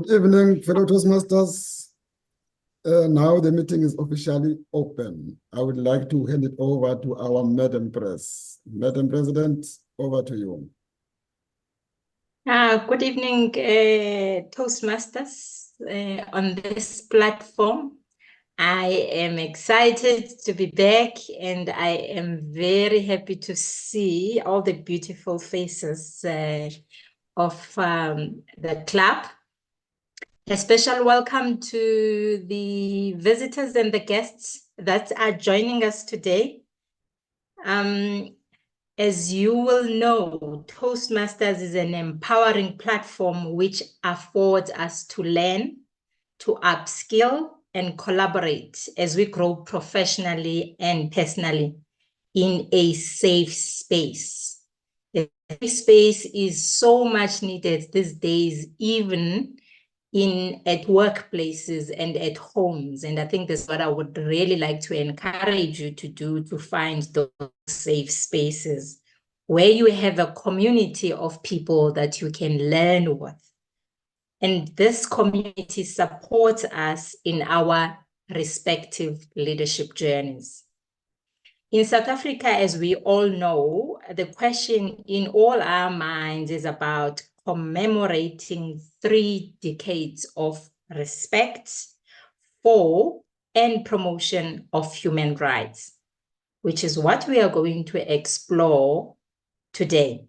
Good evening, fellow Toastmasters. Now the meeting is officially open. I would like to hand it over to our Madam Press. Madam President, over to you. Good evening, Toastmasters on this platform. I am excited to be back, and I am very happy to see all the beautiful faces of the club. A special welcome to the visitors and the guests that are joining us today. As you will know, Toastmasters is an empowering platform which affords us to learn, to upskill, and collaborate as we grow professionally and personally in a safe space. The safe space is so much needed these days, even at workplaces and at homes. And I think that's what I would really like to encourage you to do, to find those safe spaces where you have a community of people that you can learn with. And this community supports us in our respective leadership journeys. In South Africa, as we all know, the question in all our minds is about commemorating 3 decades of respect for and promotion of human rights, which is what we are going to explore today.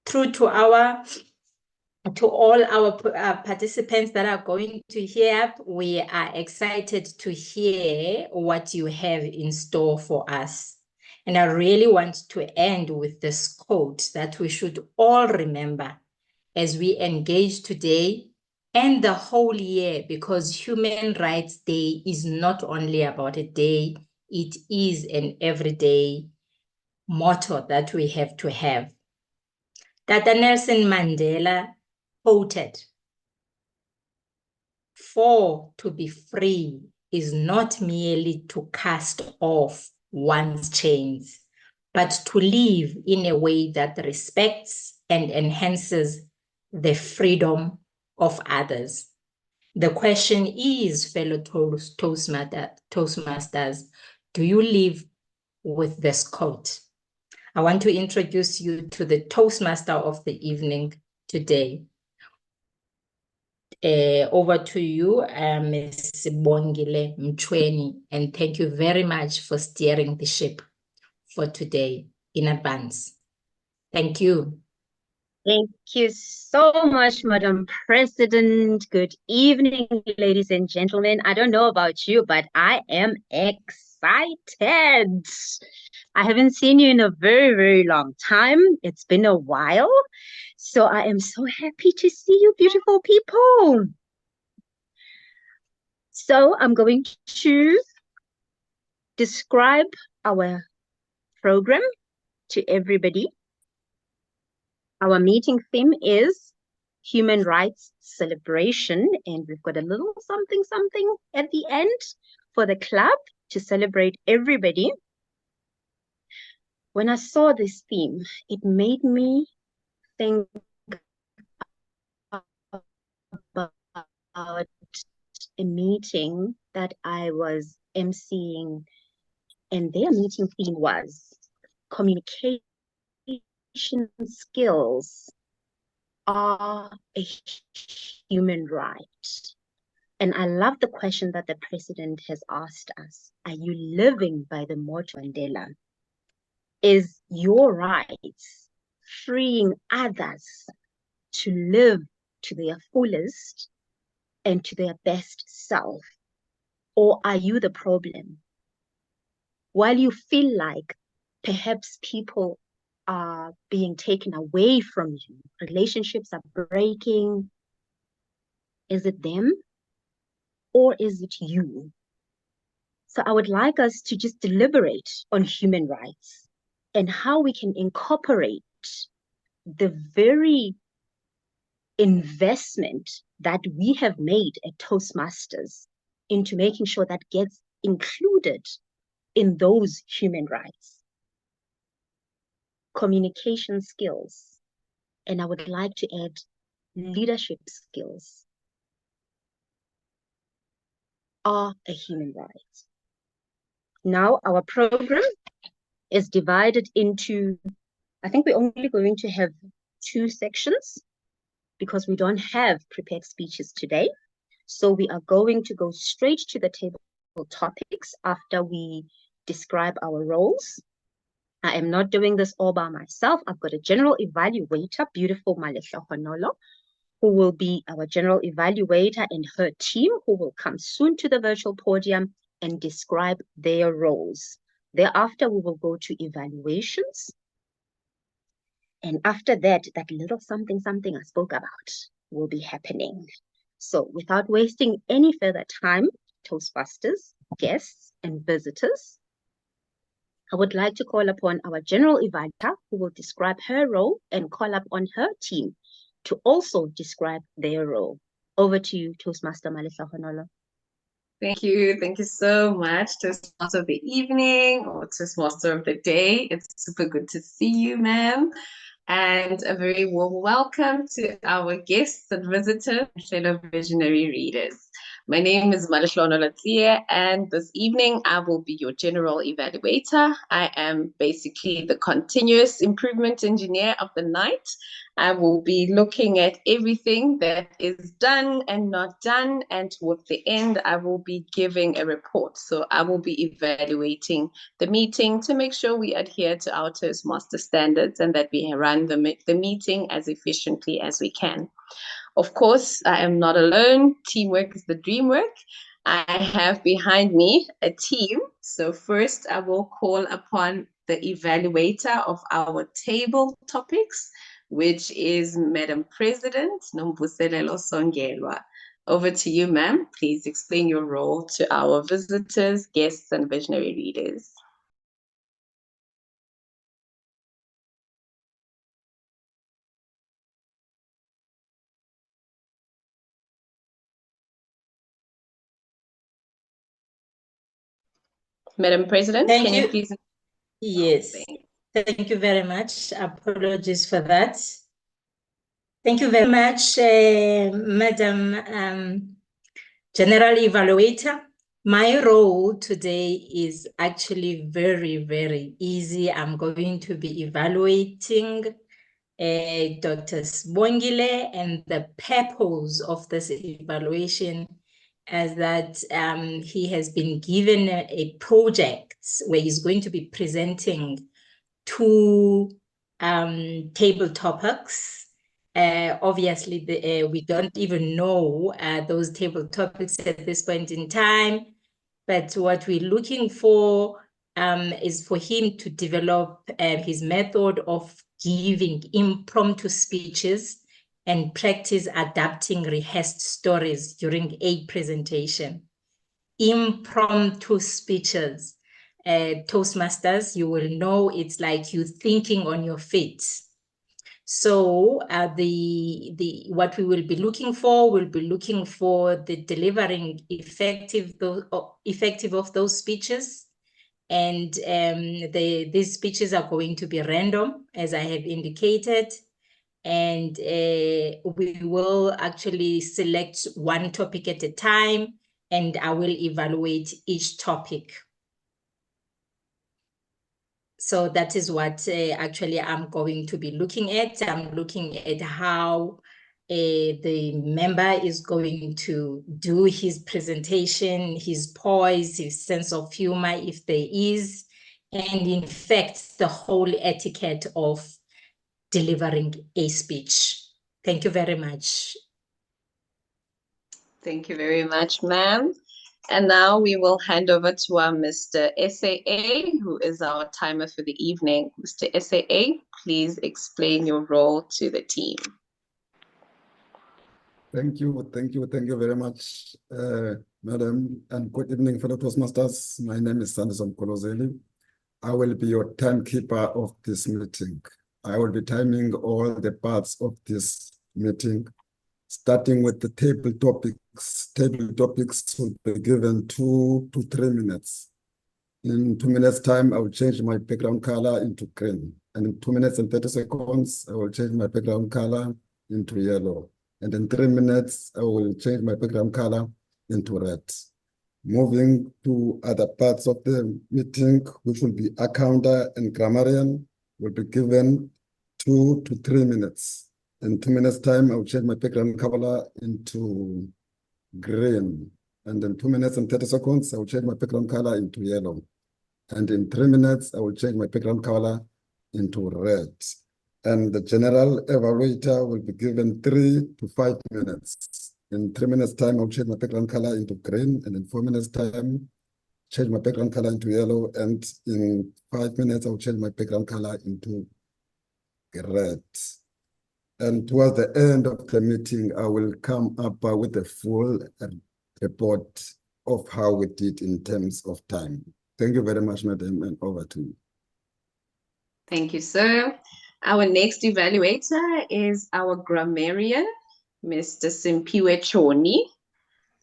Through to all our participants that are going to hear, we are excited to hear what you have in store for us. And I really want to end with this quote that we should all remember as we engage today and the whole year, because Human Rights Day is not only about a day, it is an everyday motto that we have to have. Tata Nelson Mandela quoted, "For to be free is not merely to cast off one's chains, but to live in a way that respects and enhances the freedom of others." The question is, fellow Toastmasters, do you live with this quote? I want to introduce you to the Toastmaster of the evening today. Over to you, Ms. Bongile Mchweni, and thank you very much for steering the ship for today in advance. Thank you. Thank you so much, Madam President. Good evening, ladies and gentlemen. I don't know about you, but I am excited. I haven't seen you in a very, very long time. It's been a while. So I am so happy to see you, beautiful people. So I'm going to describe our program to everybody. Our meeting theme is Human Rights Celebration, and we've got a little something at the end for the club to celebrate everybody. When I saw this theme, it made me think about a meeting that I was emceeing, and their meeting theme was communication skills are a human right. And I love the question that the president has asked us. Are you living by the motto Mandela? Is your rights freeing others to live to their fullest and to their best self? Or are you the problem? While you feel like perhaps people are being taken away from you, relationships are breaking, is it them or is it you? So I would like us to just deliberate on human rights and how we can incorporate the very investment that we have made at Toastmasters into making sure that gets included in those human rights. Communication skills, and I would like to add leadership skills are a human right. Now, our program is divided into, I think we're only going to have 2 sections because we don't have prepared speeches today. So we are going to go straight to the table topics after we describe our roles. I am not doing this all by myself. I've got a general evaluator, beautiful Malesha Honolo, who will be our general evaluator, and her team, who will come soon to the virtual podium and describe their roles. Thereafter, we will go to evaluations. And after that, that little something I spoke about will be happening. So without wasting any further time, Toastmasters, guests, and visitors, I would like to call upon our general evaluator, who will describe her role, and call up on her team to also describe their role. Over to you, Toastmaster Malesha Honolo. Thank you. Thank you so much, Toastmaster of the evening or Toastmaster of the day. It's super good to see you, ma'am. And a very warm welcome to our guests and visitors and fellow visionary readers. My name is Malesha Honolo, and this evening I will be your general evaluator. I am basically the continuous improvement engineer of the night. I will be looking at everything that is done and not done, and towards the end, I will be giving a report. So I will be evaluating the meeting to make sure we adhere to our Toastmaster standards and that we run the meeting as efficiently as we can. Of course, I am not alone. Teamwork is the dream work. I have behind me a team. So first, I will call upon the evaluator of our table topics, which is Madam President Nombuselelo Songelwa. Over to you, ma'am. Please explain your role to our visitors, guests, and visionary readers. Madam President, Thank can you. you please? Yes. Thank you very much. Apologies for that. Thank you very much, Madam General Evaluator. My role today is actually very, very easy. I'm going to be evaluating Dr. Sibongile, and the purpose of this evaluation is that he has been given a project where he's going to be presenting 2 table topics. Obviously, we don't even know those table topics at this point in time, but what we're looking for is for him to develop his method of giving impromptu speeches and practice adapting rehearsed stories during a presentation. Impromptu speeches. Toastmasters, you will know it's like you thinking on your feet. So what we will be looking for, we'll be looking for the delivering effective of those speeches. And these speeches are going to be random, as I have indicated. And we will actually select one topic at a time, and I will evaluate each topic. So that is what actually I'm going to be looking at. I'm looking at how the member is going to do his presentation, his poise, his sense of humor, if there is, and in fact, the whole etiquette of delivering a speech. Thank you very much. Thank you very much, ma'am. And now we will hand over to our Mr. SAA, who is our timer for the evening. Mr. SAA, please explain your role to the team. Thank you very much, Madam, and good evening, fellow Toastmasters. My name is Sanderson Kolozeli. I will be your timekeeper of this meeting. I will be timing all the parts of this meeting, starting with the table topics. Table topics will be given 2 to 3 minutes. In 2 minutes' time, I will change my background color into green. And in 2 minutes and 30 seconds, I will change my background color into yellow. And in 3 minutes, I will change my background color into red. Moving to other parts of the meeting, which will be accounter and grammarian, will be given 2 to 3 minutes. In 2 minutes' time, I will change my background color into green. And in 2 minutes and 30 seconds, I will change my background color into yellow. And in 3 minutes, I will change my background color into red. And the general evaluator will be given 3 to 5 minutes. In 3 minutes' time, I'll change my background color into green. And in 4 minutes' time, change my background color into yellow. And in 5 minutes, I'll change my background color into red. And towards the end of the meeting, I will come up with a full report of how we did in terms of time. Thank you very much, madam, and over to you. Thank you, sir. Our next evaluator is our grammarian, Mr. Simpiwe Choni.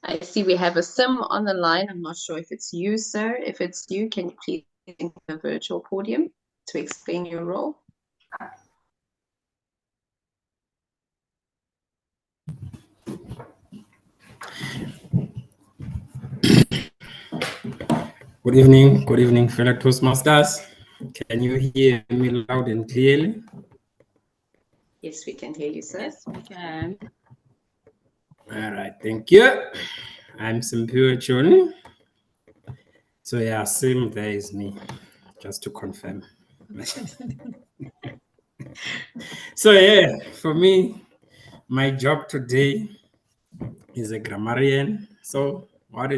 I see we have a Sim on the line. I'm not sure if it's you, sir. If it's you, can you please enter the virtual podium to explain your role? Good evening, fellow Toastmasters. Can you hear me loud and clearly? Yes, we can hear you, sir. Yes, we can. All right, thank you. I'm Simpiwe Choni. So yeah, Sim, there is me, just to confirm. So yeah, for me, my job today is a grammarian. So what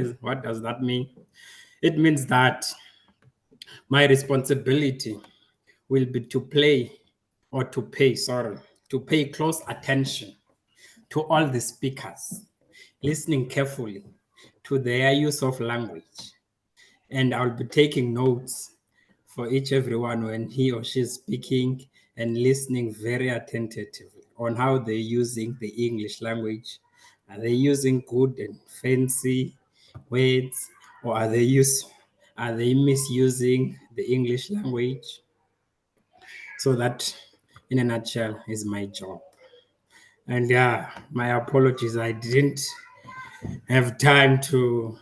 does that mean? It means that my responsibility will be to pay close attention to all the speakers, listening carefully to their use of language. And I'll be taking notes for everyone when he or she is speaking and listening very attentively on how they're using the English language. Are they using good and fancy words, or are they misusing the English language? So that, in a nutshell, is my job. And yeah, my apologies, I didn't have time to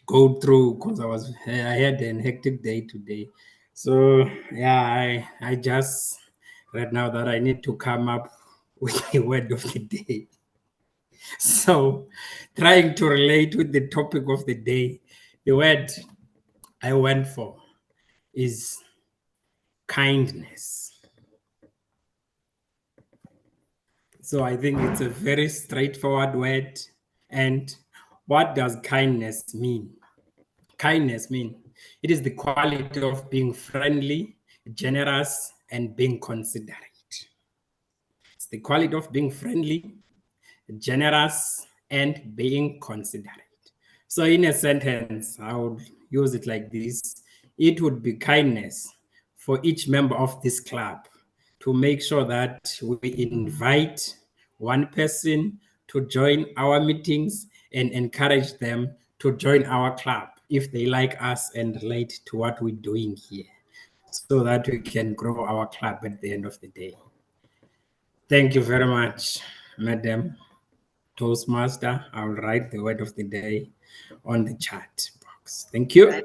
go through because I had a hectic day today. So yeah, I just right now that I need to come up with the word of the day. So trying to relate with the topic of the day, the word I went for is kindness. So I think it's a very straightforward word. And what does kindness mean? Kindness means it is the quality of being friendly, generous, and being considerate. It's the quality of being friendly, generous, and being considerate. So in a sentence, I would use it like this. It would be kindness for each member of this club to make sure that we invite one person to join our meetings and encourage them to join our club if they like us and relate to what we're doing here, so that we can grow our club at the end of the day. Thank you very much, Madam Toastmaster. I'll write the word of the day on the chat box. Thank you.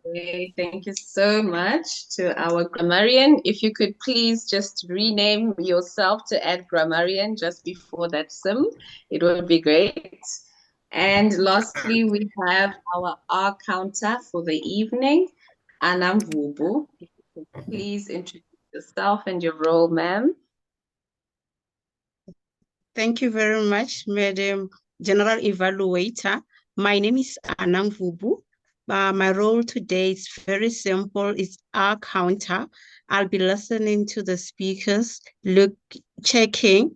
Okay, thank you so much to our grammarian. If you could please just rename yourself to add grammarian just before that Sim, it would be great. And lastly, we have our R counter for the evening, Anam Vubu. If you could please introduce yourself and your role, ma'am. Thank you very much, Madam General Evaluator. My name is Anang Vubu. My role today is very simple. It's our counter. I'll be listening to the speakers, checking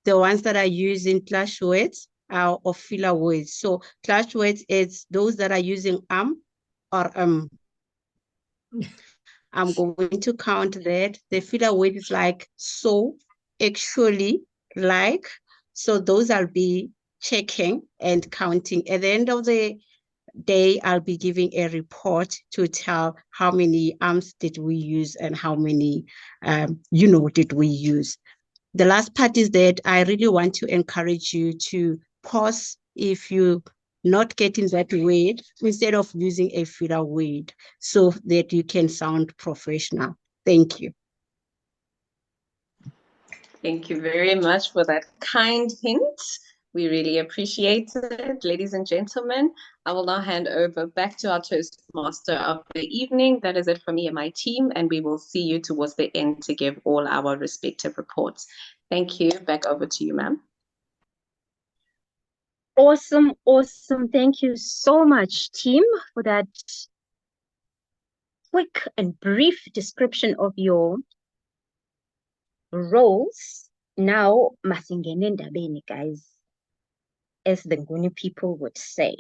the ones that are using clash words or filler words. So clash words is those that are using or I'm going to count that. The filler word is like so, actually, like. So those I'll be checking and counting. At the end of the day, I'll be giving a report to tell how many arms did we use and how many, did we use. The last part is that I really want to encourage you to pause if you not getting that word instead of using a filler word so that you can sound professional. Thank you. Thank you very much for that kind hint. We really appreciate it. Ladies and gentlemen, I will now hand over back to our Toastmaster of the evening. That is it for me and my team, and we will see you towards the end to give all our respective reports. Thank you. Back over to you, ma'am. Awesome, awesome. Thank you so much, team, for that quick and brief description of your roles. Now, masingene ndabeni, guys, as the Nguni people would say.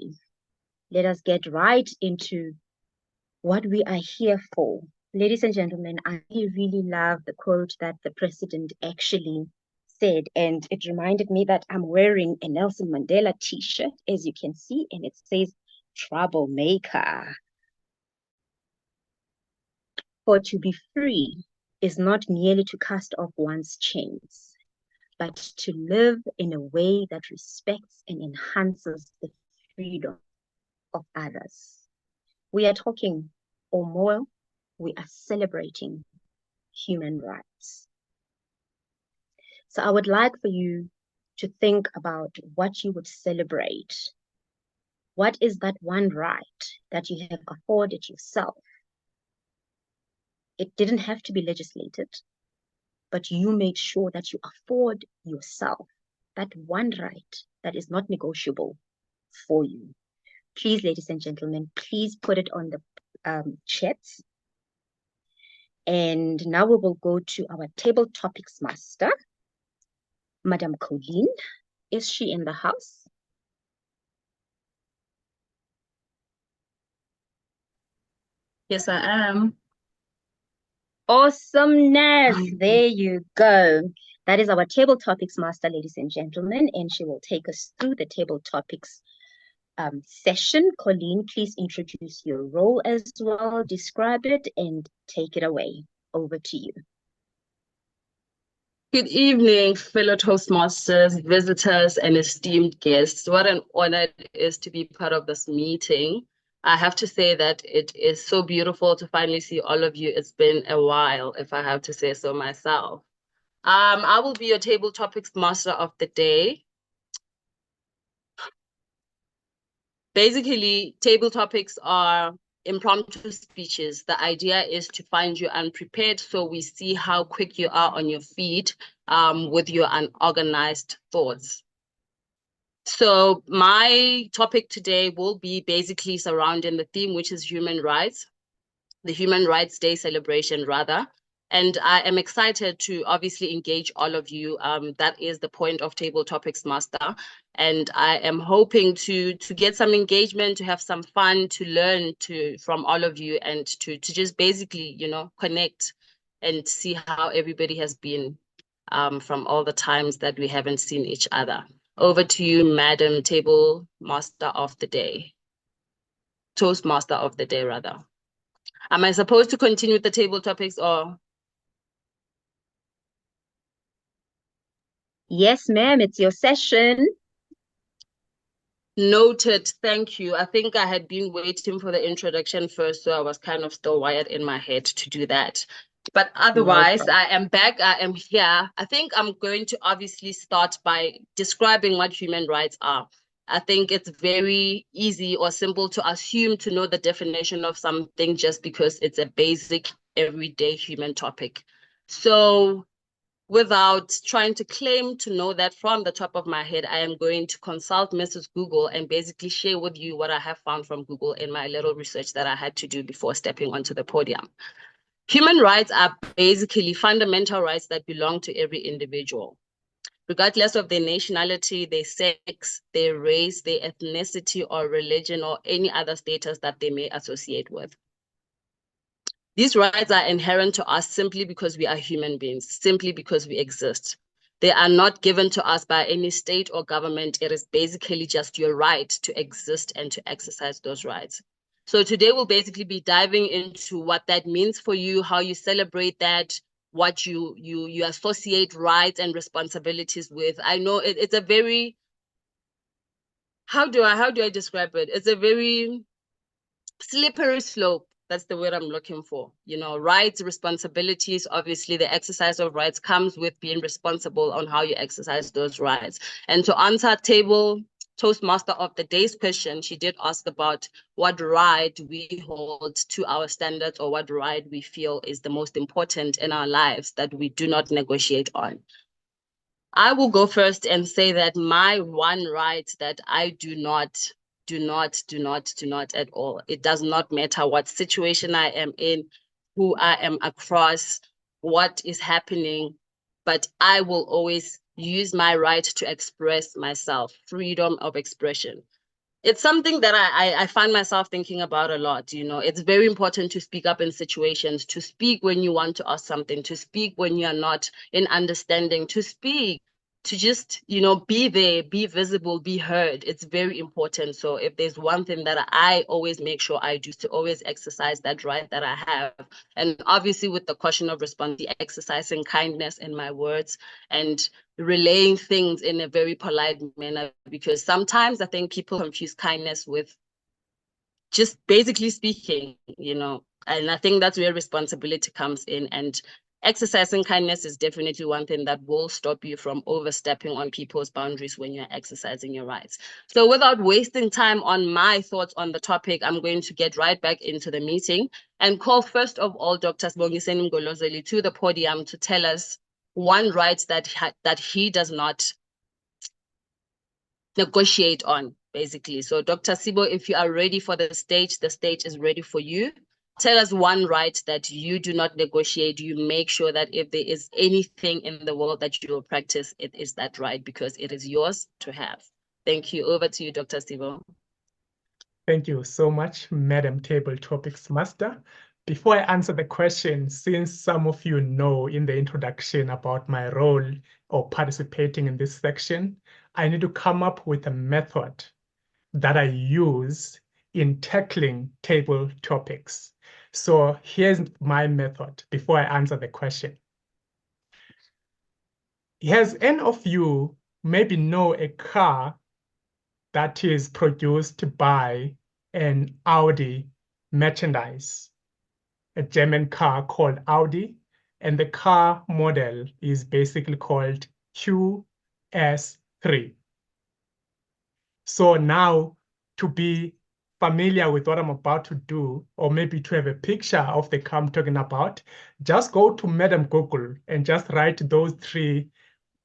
Let us get right into what we are here for. Ladies and gentlemen, I really love the quote that the president actually said, and it reminded me that I'm wearing a Nelson Mandela t-shirt, as you can see, and it says troublemaker. For to be free is not merely to cast off one's chains, but to live in a way that respects and enhances the freedom of others. We are talking, or more, we are celebrating human rights. So I would like for you to think about what you would celebrate. What is that one right that you have afforded yourself? It didn't have to be legislated, but you made sure that you afford yourself that one right that is not negotiable for you. Please, ladies and gentlemen, please put it on the chats. And now we will go to our table topics master, Madam Colleen. Is she in the house? Yes, I am. Awesomeness. There you go. That is our table topics master, ladies and gentlemen, and she will take us through the table topics session. Colleen, please introduce your role as well, describe it, and take it away. Over to you. Good evening, fellow Toastmasters, visitors, and esteemed guests. What an honor it is to be part of this meeting. I have to say that it is so beautiful to finally see all of you. It's been a while, if I have to say so myself. I will be your table topics master of the day. Basically, table topics are impromptu speeches. The idea is to find you unprepared so we see how quick you are on your feet with your unorganized thoughts. So my topic today will be basically surrounding the theme, which is human rights, the Human Rights Day celebration rather. And I am excited to obviously engage all of you. That is the point of Table Topics Master. And I am hoping to get some engagement, to have some fun, to learn from all of you, and to just basically, you know, connect and see how everybody has been from all the times that we haven't seen each other. Over to you, Madam Table Master of the Day. Toastmaster of the Day, rather. Am I supposed to continue with the table topics or? Yes, ma'am, it's your session. Noted, thank you. I think I had been waiting for the introduction first, so I was kind of still wired in my head to do that. But otherwise, I am back, I am here. I think I'm going to obviously start by describing what human rights are. I think it's very easy or simple to assume to know the definition of something just because it's a basic everyday human topic. So without trying to claim to know that from the top of my head, I am going to consult Mrs. Google and basically share with you what I have found from Google in my little research that I had to do before stepping onto the podium. Human rights are basically fundamental rights that belong to every individual, regardless of their nationality, their sex, their race, their ethnicity or religion, or any other status that they may associate with. These rights are inherent to us simply because we are human beings, simply because we exist. They are not given to us by any state or government. It is basically just your right to exist and to exercise those rights. So today we'll basically be diving into what that means for you, how you celebrate that, what you associate rights and responsibilities with. I know it's a very how do I describe it? It's a very slippery slope. That's the word I'm looking for. You know, rights, responsibilities. Obviously, the exercise of rights comes with being responsible on how you exercise those rights. And to answer table Toastmaster of the day's question, she did ask about what right we hold to our standards, or what right we feel is the most important in our lives that we do not negotiate on. I will go first and say that my one right that I do not at all. It does not matter what situation I am in, who I am across, what is happening, but I will always use my right to express myself, freedom of expression. It's something that I find myself thinking about a lot. You know, it's very important to speak up in situations, to speak when you want to ask something, to speak when you're not in understanding, to speak, to just, you know, be there, be visible, be heard. It's very important. So if there's one thing that I always make sure I do, to always exercise that right that I have. And obviously with the question of responsibility, exercising kindness in my words and relaying things in a very polite manner, because sometimes I think people confuse kindness with just basically speaking, you know, and I think that's where responsibility comes in. And exercising kindness is definitely one thing that will stop you from overstepping on people's boundaries when you're exercising your rights. So without wasting time on my thoughts on the topic, I'm going to get right back into the meeting and call first of all Dr. Sibongiseni Mgolozeli to the podium to tell us one right that he does not negotiate on, basically. So Dr. Sibo, if you are ready for the stage is ready for you. Tell us one right that you do not negotiate. You make sure that if there is anything in the world that you will practice, it is that right, because it is yours to have. Thank you. Over to you, Dr. Sibo. Thank you so much, Madam Table Topics Master. Before I answer the question, since some of you know in the introduction about my role or participating in this section, I need to come up with a method that I use in tackling table topics. So here's my method before I answer the question. Has any of you maybe know a car that is produced by an Audi merchandise, a German car called Audi, and the car model is basically called QS3. So now, to be familiar with what I'm about to do, or maybe to have a picture of the car I'm talking about, just go to Madam Google and just write those three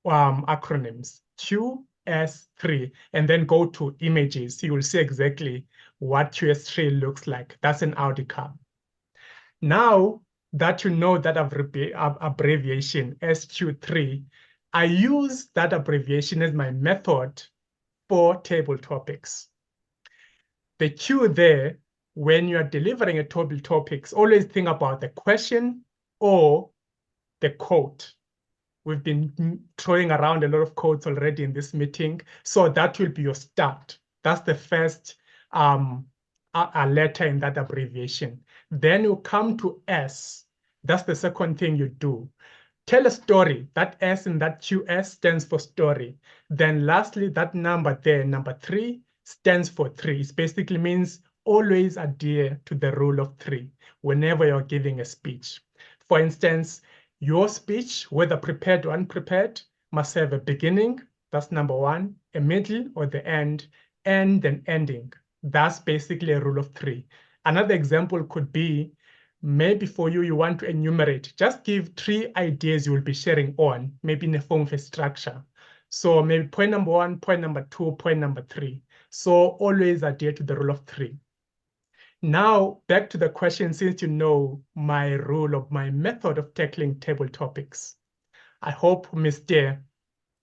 acronyms, QS3, and then go to images. You will see exactly what QS3 looks like. That's an Audi car. Now that you know that abbreviation SQ3, I use that abbreviation as my method for table topics. The Q there, when you are delivering a table topics, always think about the question or the quote. We've been throwing around a lot of quotes already in this meeting, so that will be your start. That's the first a letter in that abbreviation. Then you come to S. That's the second thing you do. Tell a story. That S in that QS stands for story. Then lastly, that number there, number 3, stands for 3. It basically means always adhere to the rule of 3 whenever you're giving a speech. For instance, your speech, whether prepared or unprepared, must have a beginning, that's number 1, a middle or the end, and an ending. That's basically a rule of 3. Another example could be, maybe for you, you want to enumerate. Just give 3 ideas you will be sharing on, maybe in the form of a structure. So maybe point number 1, point number 2, point number 3. So always adhere to the rule of 3. Now, back to the question, since you know my rule of my method of tackling table topics. I hope Mr.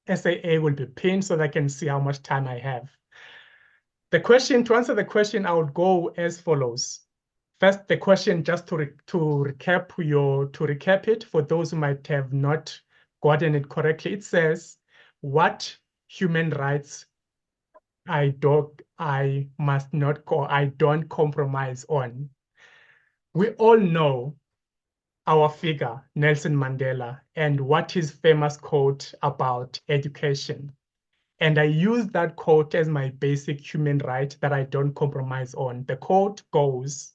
SAA will be pinned so that I can see how much time I have. The question, to answer the question, I would go as follows. First, the question, just to recap it for those who might have not gotten it correctly. It says, what human rights I don't compromise on. We all know our figure, Nelson Mandela, and what his famous quote about education. And I use that quote as my basic human right that I don't compromise on. The quote goes,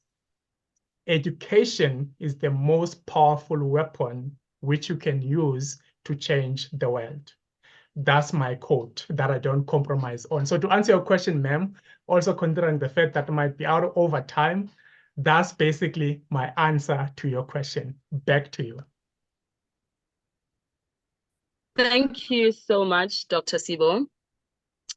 education is the most powerful weapon which you can use to change the world. That's my quote that I don't compromise on. So to answer your question, ma'am, also considering the fact that it might be out over time, that's basically my answer to your question. Back to you. Thank you so much, Dr. Sibo.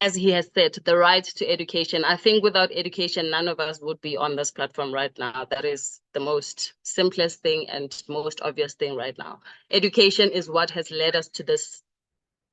As he has said, the right to education. I think without education, none of us would be on this platform right now. That is the most simplest thing and most obvious thing right now. Education is what has led us to this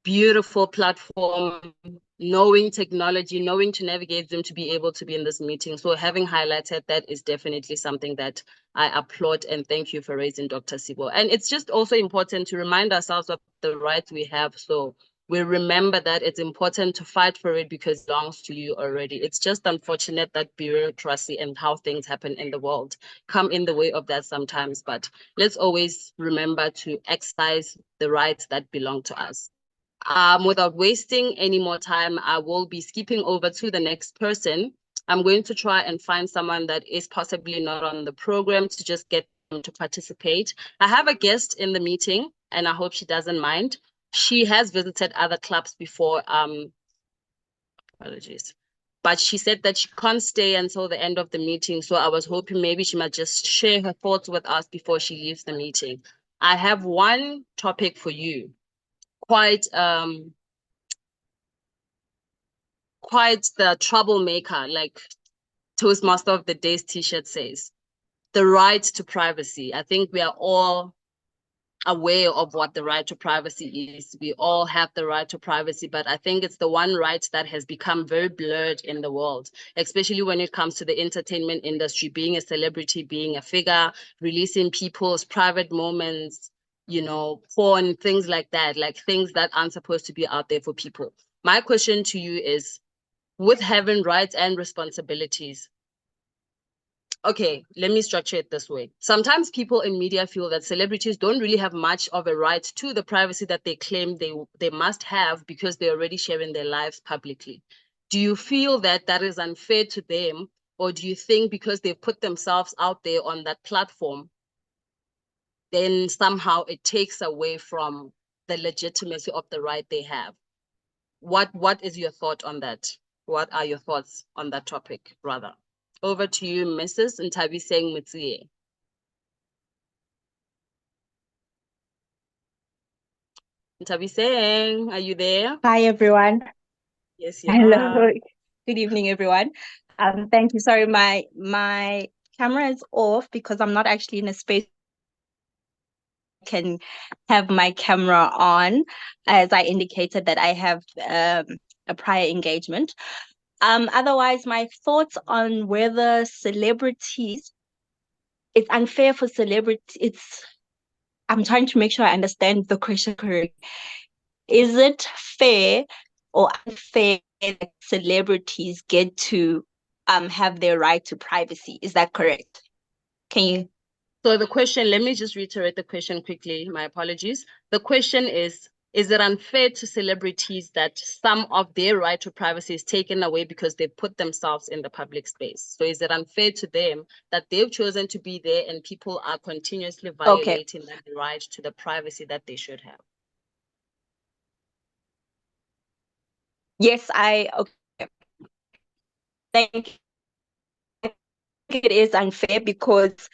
beautiful platform, knowing technology, knowing to navigate them to be able to be in this meeting. So having highlighted that is definitely something that I applaud, and thank you for raising Dr. Sibo. And it's just also important to remind ourselves of the rights we have. So we remember that it's important to fight for it because it belongs to you already. It's just unfortunate that bureaucracy and how things happen in the world come in the way of that sometimes. But let's always remember to exercise the rights that belong to us. Without wasting any more time, I will be skipping over to the next person. I'm going to try and find someone that is possibly not on the program to just get them to participate. I have a guest in the meeting, and I hope she doesn't mind. She has visited other clubs before. Apologies. But she said that she can't stay until the end of the meeting. So I was hoping maybe she might just share her thoughts with us before she leaves the meeting. I have one topic for you. Quite the troublemaker, like Toastmaster of the Day's t-shirt says, the right to privacy. I think we are all aware of what the right to privacy is. We all have the right to privacy, but I think it's the one right that has become very blurred in the world, especially when it comes to the entertainment industry, being a celebrity, being a figure, releasing people's private moments, you know, porn, things like that, like things that aren't supposed to be out there for people. My question to you is, with having rights and responsibilities, okay, let me structure it this way. Sometimes people in media feel that celebrities don't really have much of a right to the privacy that they claim they must have because they're already sharing their lives publicly. Do you feel that that is unfair to them? Or do you think because they've put themselves out there on that platform, then somehow it takes away from the legitimacy of the right they have? What is your thought on that? What are your thoughts on that topic, rather? Over to you, Mrs. Ntabiseng Mutsie. Ntabiseng, are you there? Hi, everyone. Yes, you Hello. are. Good evening, everyone. Thank you. Sorry, my camera is off because I'm not actually in a space I can have my camera on, as I indicated that I have a prior engagement. Otherwise, my thoughts on whether celebrities, it's unfair for celebrities. I'm trying to make sure I understand the question correctly. Is it fair or unfair that celebrities get to have their right to privacy? Is that correct? Can you? So the question, let me just reiterate the question quickly. My apologies. The question is it unfair to celebrities that some of their right to privacy is taken away because they put themselves in the public space? So is it unfair to them that they've chosen to be there and people are continuously violating that right to the privacy that they should have? Yes, okay. Thank you. I think it is unfair because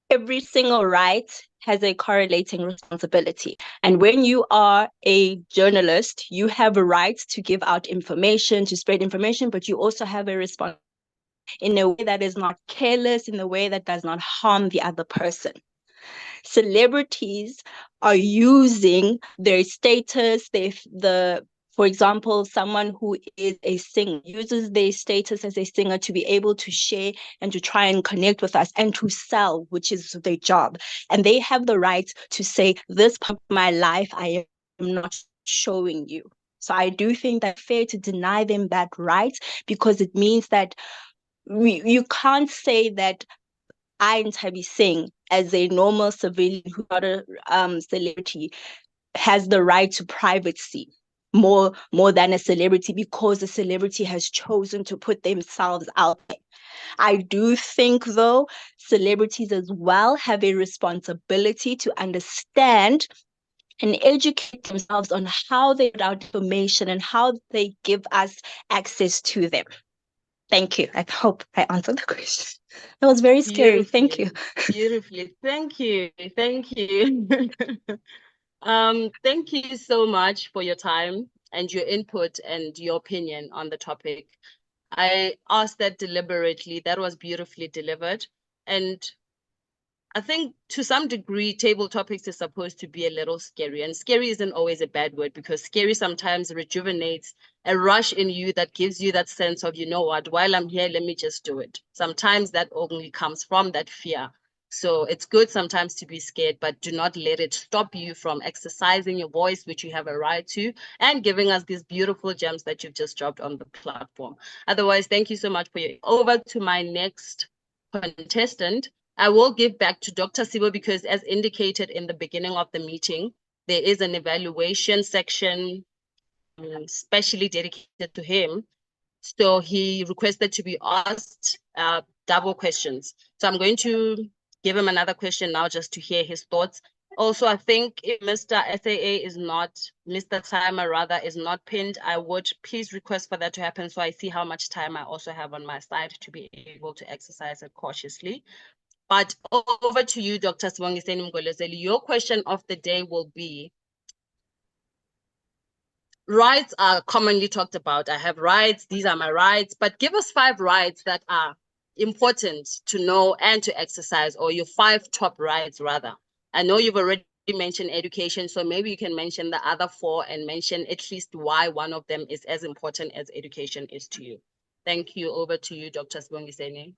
every single right has a correlating responsibility. And when you are a journalist, you have a right to give out information, to spread information, but you also have a responsibility in a way that is not careless, in a way that does not harm the other person. Celebrities are using their status, for example, someone who is a singer uses their status as a singer to be able to share and to try and connect with us and to sell, which is their job. And they have the right to say, this part of my life, I am not showing you. So I do think that it's fair to deny them that right, because it means that you can't say that I, Ntabiseng, as a normal civilian who's not a celebrity, has the right to privacy. more than a celebrity because a celebrity has chosen to put themselves out there. I do think, though, celebrities as well have a responsibility to understand and educate themselves on how they put out information and how they give us access to them. Thank you. I hope I answered the question. That was very scary. Thank you. Beautifully. Thank you. Thank you. Thank you so much for your time and your input and your opinion on the topic. I asked that deliberately. That was beautifully delivered. And I think to some degree, table topics is supposed to be a little scary. And scary isn't always a bad word, because scary sometimes rejuvenates a rush in you that gives you that sense of, you know what, while I'm here, let me just do it. Sometimes that only comes from that fear. So it's good sometimes to be scared, but do not let it stop you from exercising your voice, which you have a right to, and giving us these beautiful gems that you've just dropped on the platform. Otherwise, thank you so much for your over to my next contestant. I will give back to Dr. Sibo because, as indicated in the beginning of the meeting, there is an evaluation section specially dedicated to him. So he requested to be asked double questions. So I'm going to give him another question now just to hear his thoughts. Also, I think if Mr. SAA is not, Mr. Timer rather, is not pinned, I would please request for that to happen so I see how much time I also have on my side to be able to exercise it cautiously. But over to you, Dr. Sibongiseni Mgolezeli. Your question of the day will be, rights are commonly talked about. I have rights, these are my rights, but give us 5 rights that are important to know and to exercise, or your 5 top rights rather. I know you've already mentioned education, so maybe you can mention the other 4 and mention at least why one of them is as important as education is to you. Thank you. Over to you, Dr. Sibongiseni.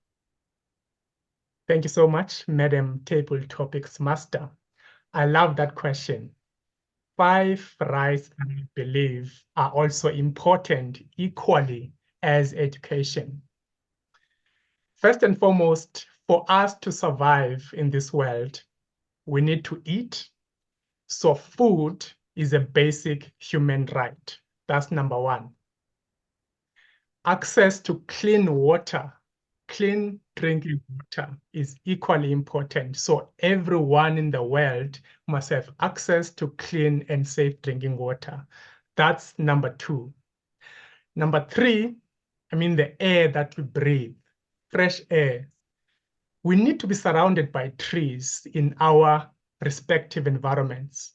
Thank you so much, Madam Table Topics Master. I love that question. 5 rights that I believe are also important equally as education. First and foremost, for us to survive in this world, we need to eat. So food is a basic human right. That's number 1. Access to clean water, clean drinking water is equally important. So everyone in the world must have access to clean and safe drinking water. That's number 2. Number 3, the air that we breathe, fresh air. We need to be surrounded by trees in our respective environments.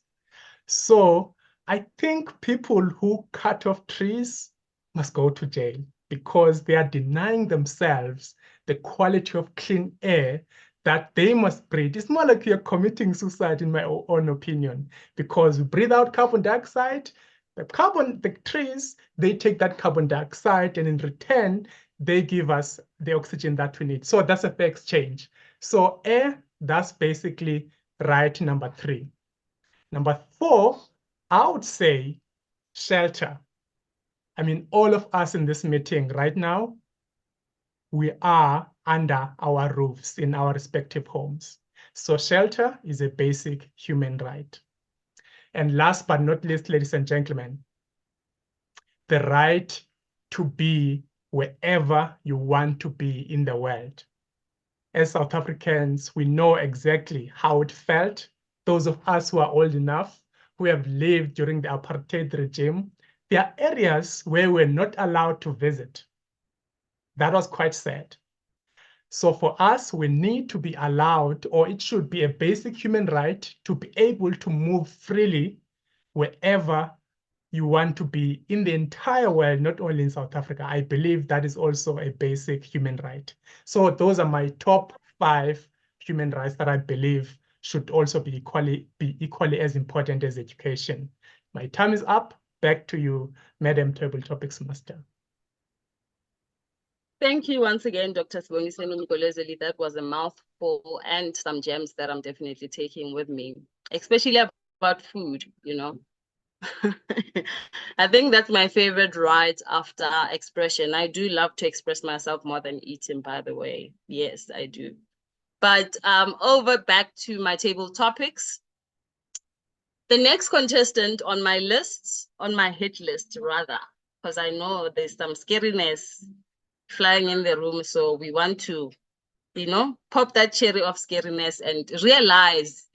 So I think people who cut off trees must go to jail because they are denying themselves the quality of clean air that they must breathe. It's more like you're committing suicide, in my own opinion, because we breathe out carbon dioxide. The trees, they take that carbon dioxide, and in return, they give us the oxygen that we need. So that's a fair exchange. So air, that's basically right number 3. Number 4, I would say shelter. All of us in this meeting right now, we are under our roofs in our respective homes. So shelter is a basic human right. And last but not least, ladies and gentlemen, the right to be wherever you want to be in the world. As South Africans, we know exactly how it felt. Those of us who are old enough, who have lived during the apartheid regime, there are areas where we're not allowed to visit. That was quite sad. So for us, we need to be allowed, or it should be a basic human right to be able to move freely wherever you want to be in the entire world, not only in South Africa. I believe that is also a basic human right. So those are my top 5 human rights that I believe should also be equally as important as education. My time is up. Back to you, Madam Table Topics Master. Thank you once again, Dr. Sibongiseni Mgolezeli. That was a mouthful and some gems that I'm definitely taking with me, especially about food, I think that's my favorite right after expression. I do love to express myself more than eating, by the way. Yes, I do. But over back to my table topics. The next contestant on my list, on my hit list rather, because I know there's some scariness flying in the room. So we want to, pop that cherry of scariness and realize,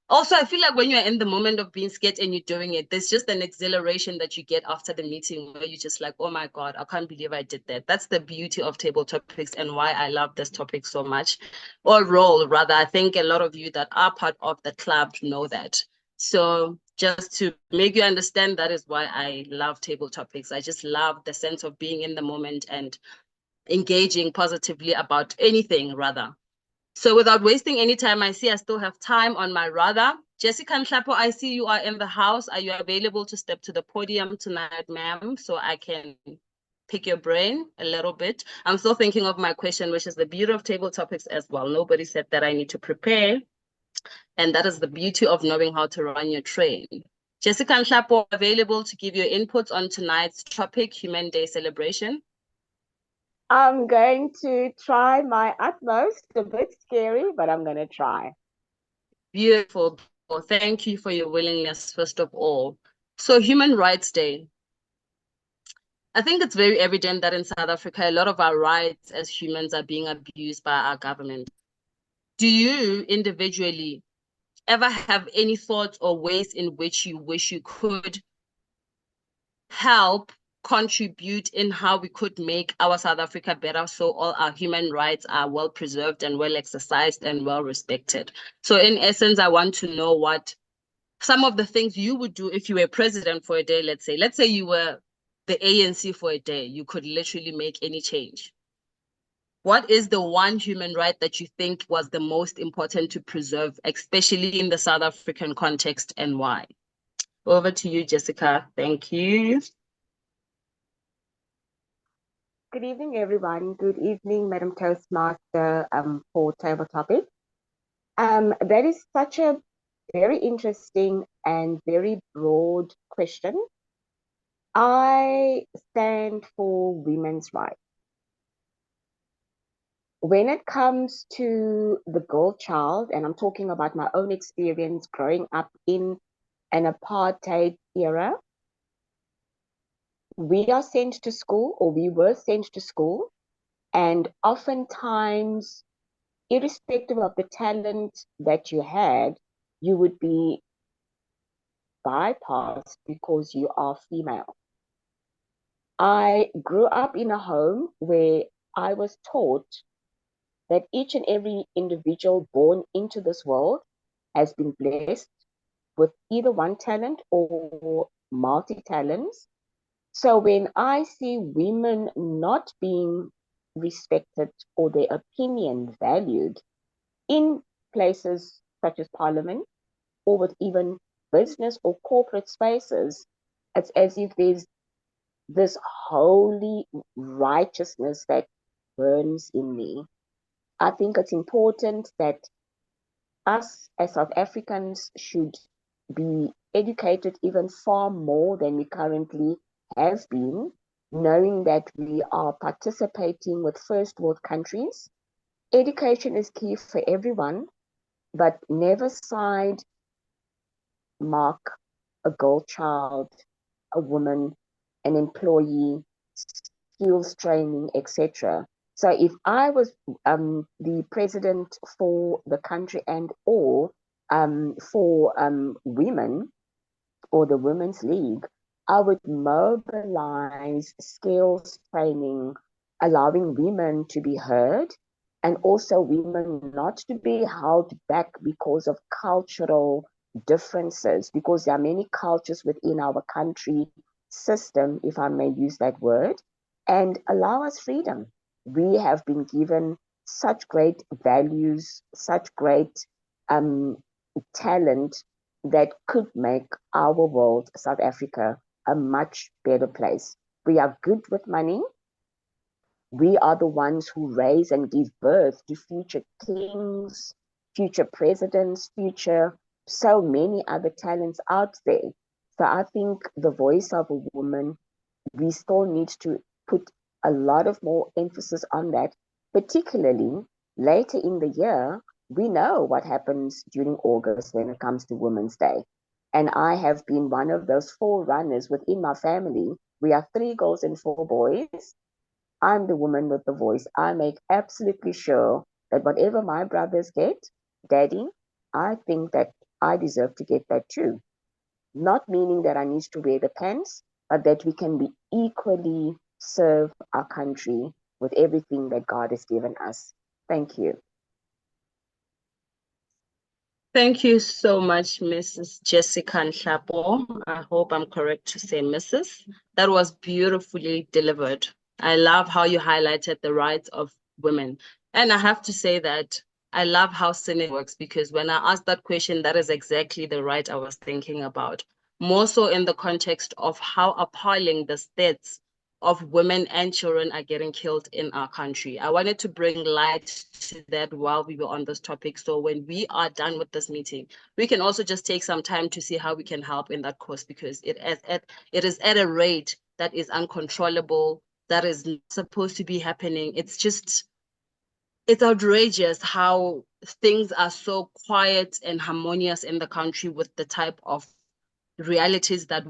Also, I feel like when you're in the moment of being scared and you're doing it, there's just an exhilaration that you get after the meeting where you're just like, oh my God, I can't believe I did that. That's the beauty of table topics and why I love this topic so much. Or role, rather. I think a lot of you that are part of the club know that. So just to make you understand, that is why I love table topics. I just love the sense of being in the moment and engaging positively about anything, rather. So without wasting any time, I see I still have time on my radar. Jessica Nhlapo, I see you are in the house. Are you available to step to the podium tonight, ma'am, so I can pick your brain a little bit? I'm still thinking of my question, which is the beauty of table topics as well. Nobody said that I need to prepare. And that is the beauty of knowing how to run your train. Jessica Nhlapo, available to give your inputs on tonight's topic, Human Day celebration. I'm going to try my utmost. A bit scary, but I'm going to try. Beautiful. Well, thank you for your willingness, first of all. So Human Rights Day. I think it's very evident that in South Africa, a lot of our rights as humans are being abused by our government. Do you individually ever have any thoughts or ways in which you wish you could help contribute in how we could make our South Africa better so all our human rights are well preserved and well exercised and well respected? So in essence, I want to know what some of the things you would do if you were president for a day. Let's say you were the ANC for a day, you could literally make any change. What is the one human right that you think was the most important to preserve, especially in the South African context, and why? Over to you, Jessica. Thank you. Good evening, everyone. Good evening, Madam Toastmaster, for table topic. That is such a very interesting and very broad question. I stand for women's rights. When it comes to the girl child, and I'm talking about my own experience growing up in an apartheid era, we are sent to school, or we were sent to school, and oftentimes, irrespective of the talent that you had, you would be bypassed because you are female. I grew up in a home where I was taught that each and every individual born into this world has been blessed with either one talent or multi-talents. So when I see women not being respected or their opinion valued in places such as parliament or with even business or corporate spaces, it's as if there's this holy righteousness that burns in me. I think it's important that us as South Africans should be educated even far more than we currently have been, knowing that we are participating with first world countries. Education is key for everyone, but never side mark a girl child, a woman, an employee, skills training, etc. So if I was the president for the country and or for women or the Women's League, I would mobilize skills training, allowing women to be heard, and also women not to be held back because of cultural differences, because there are many cultures within our country system, if I may use that word, and allow us freedom. We have been given such great values, such great talent that could make our world, South Africa, a much better place. We are good with money. We are the ones who raise and give birth to future kings, future presidents, future so many other talents out there. So I think the voice of a woman, we still need to put a lot of more emphasis on that, particularly later in the year. We know what happens during August when it comes to Women's Day. And I have been one of those forerunners within my family. We are 3 girls and 4 boys. I'm the woman with the voice. I make absolutely sure that whatever my brothers get, Daddy, I think that I deserve to get that too. Not meaning that I need to wear the pants, but that we can be equally serve our country with everything that God has given us. Thank you. Thank you so much, Mrs. Jessica Nhlapo. I hope I'm correct to say Mrs. That was beautifully delivered. I love how you highlighted the rights of women. And I have to say that I love how Senate works, because when I asked that question, that is exactly the right I was thinking about. More so in the context of how appalling the stats of women and children are getting killed in our country. I wanted to bring light to that while we were on this topic. So when we are done with this meeting, we can also just take some time to see how we can help in that cause, because it is at a rate that is uncontrollable, that is not supposed to be happening. It's outrageous how things are so quiet and harmonious in the country with the type of realities that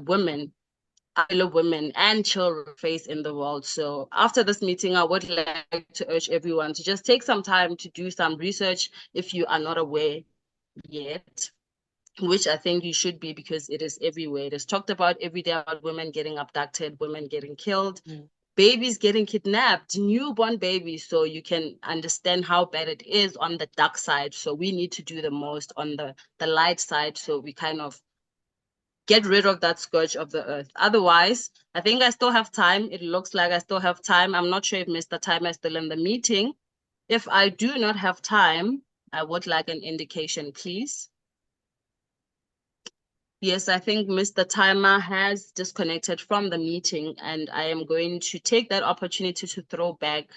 fellow women and children face in the world. So after this meeting, I would like to urge everyone to just take some time to do some research if you are not aware yet, which I think you should be, because it is everywhere. It is talked about every day about women getting abducted, women getting killed, babies getting kidnapped, newborn babies. So you can understand how bad it is on the dark side. So we need to do the most on the light side, so we kind of get rid of that scourge of the earth. Otherwise, I think I still have time. It looks like I still have time. I'm not sure if Mr. Timer is still in the meeting. If I do not have time, I would like an indication, please. Yes, I think Mr. Timer has disconnected from the meeting, and I am going to take that opportunity to throw back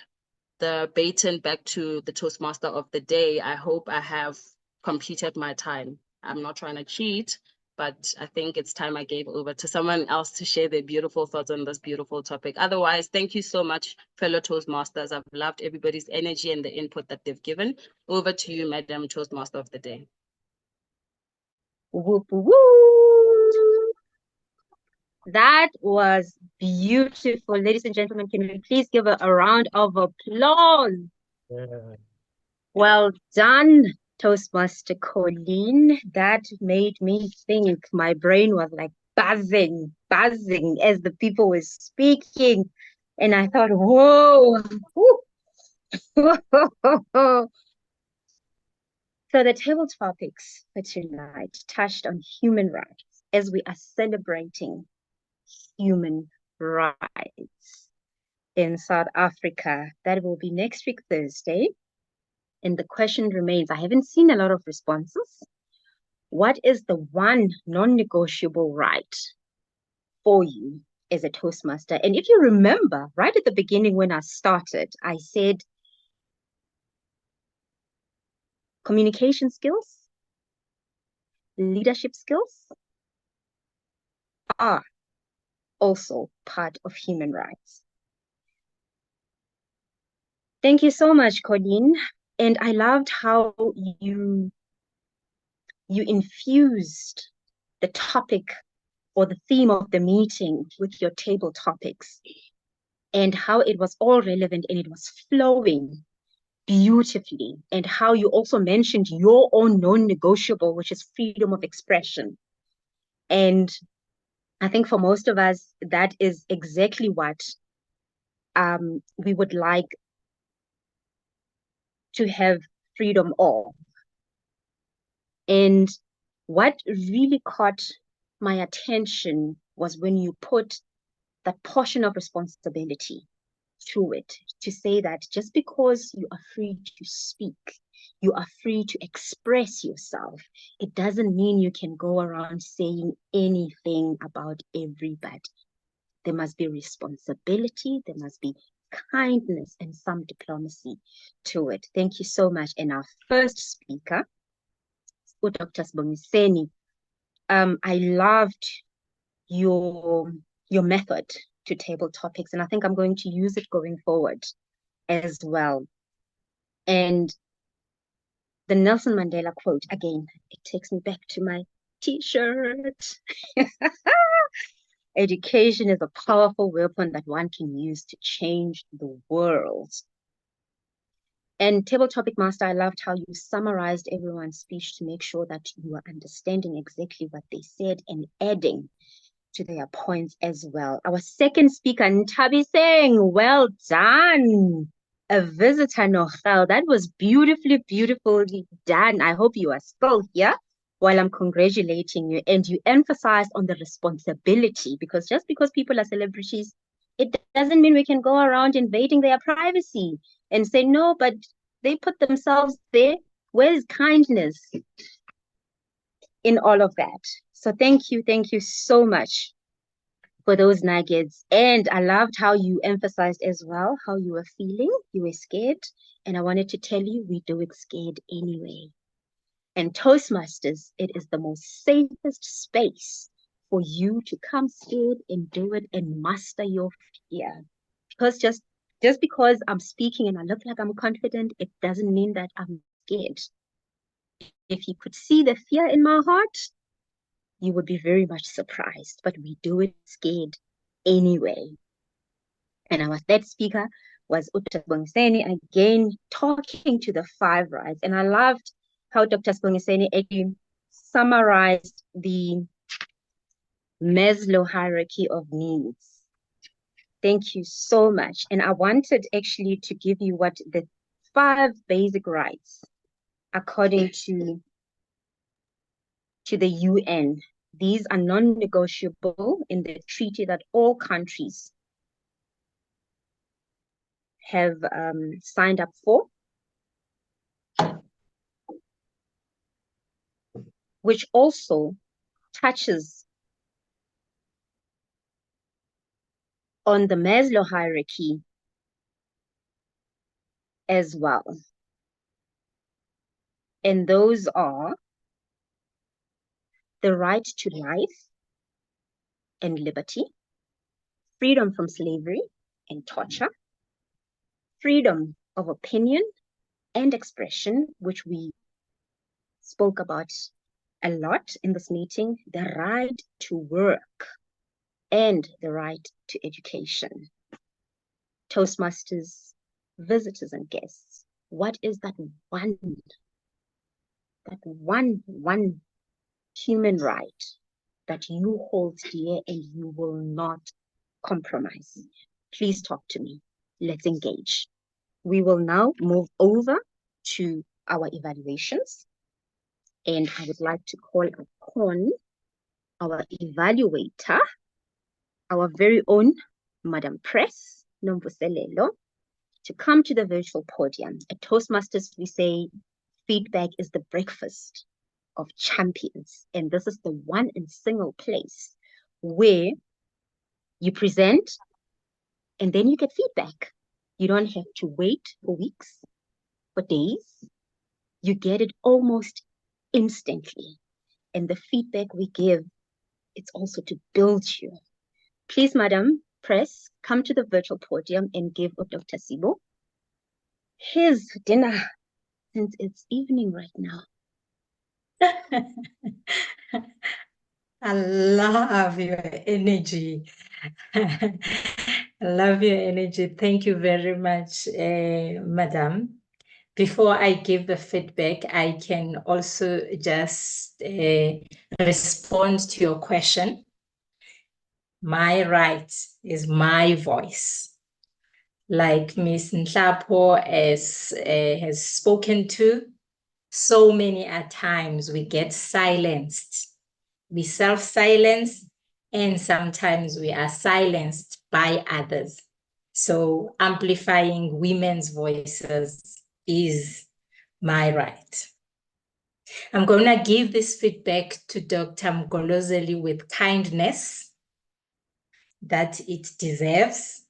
the baton back to the Toastmaster of the day. I hope I have completed my time. I'm not trying to cheat, but I think it's time I gave over to someone else to share their beautiful thoughts on this beautiful topic. Otherwise, thank you so much, fellow Toastmasters. I've loved everybody's energy and the input that they've given. Over to you, Madam Toastmaster of the day. Whoop, whoop. That was beautiful. Ladies and gentlemen, can we please give a round of applause? Yeah. Well done, Toastmaster Colleen. That made me think. My brain was like buzzing as the people were speaking. And I thought, whoa. So the table topics for tonight touched on human rights, as we are celebrating human rights in South Africa. That will be next week, Thursday. And the question remains, I haven't seen a lot of responses. What is the one non-negotiable right for you as a Toastmaster? And if you remember, right at the beginning when I started, I said communication skills, leadership skills are also part of human rights. Thank you so much, Colleen. And I loved how you infused the topic or the theme of the meeting with your table topics, and how it was all relevant and it was flowing beautifully, and how you also mentioned your own non-negotiable, which is freedom of expression. And I think for most of us, that is exactly what we would like to have freedom of. And what really caught my attention was when you put that portion of responsibility to it, to say that just because you are free to speak, you are free to express yourself, it doesn't mean you can go around saying anything about everybody. There must be responsibility, there must be kindness and some diplomacy to it. Thank you so much. And our first speaker, Dr. Sboniseni, I loved your method to table topics, and I think I'm going to use it going forward as well. And the Nelson Mandela quote, again, it takes me back to my t-shirt. Education is a powerful weapon that one can use to change the world. And Table Topic Master, I loved how you summarized everyone's speech to make sure that you are understanding exactly what they said and adding to their points as well. Our second speaker, Ntabi Singh, well done. A visitor, Nochel. That was beautifully, beautifully done. I hope you are still here while I'm congratulating you. And you emphasized on the responsibility, because just because people are celebrities, it doesn't mean we can go around invading their privacy and say, no, but they put themselves there. Where's kindness in all of that? So thank you so much for those nuggets. And I loved how you emphasized as well how you were feeling. You were scared. And I wanted to tell you, we do it scared anyway. And Toastmasters, it is the most safest space for you to come scared and do it and master your fear. Because just because I'm speaking and I look like I'm confident, it doesn't mean that I'm scared. If you could see the fear in my heart, you would be very much surprised, but we do it scared anyway. And our third speaker was Dr. Sibongiseni, again, talking to the 5 rights. And I loved how Dr. Sibongiseni again summarized the Maslow hierarchy of needs. Thank you so much. And I wanted actually to give you what the 5 basic rights, according to the UN. These are non-negotiable in the treaty that all countries have signed up for, which also touches on the Maslow hierarchy as well. And those are the right to life and liberty, freedom from slavery and torture, freedom of opinion and expression, which we spoke about a lot in this meeting, the right to work, and the right to education. Toastmasters, visitors and guests, what is that one human right that you hold dear and you will not compromise? Please talk to me. Let's engage. We will now move over to our evaluations. And I would like to call upon our evaluator, our very own Madam Press, Nomvuselelo, to come to the virtual podium. At Toastmasters, we say feedback is the breakfast of champions. And this is the one and single place where you present and then you get feedback. You don't have to wait for weeks, for days. You get it almost instantly. And the feedback we give, it's also to build you. Please, Madam Press, come to the virtual podium and give Dr. Sibo his dinner, since it's evening right now. I love your energy. I love your energy. Thank you very much, Madam. Before I give the feedback, I can also just respond to your question. My right is my voice. Like Ms. Nhlapo has spoken to, so many at times we get silenced. We self-silence, and sometimes we are silenced by others. So amplifying women's voices is my right. I'm going to give this feedback to Dr. Mgolozeli with kindness that it deserves.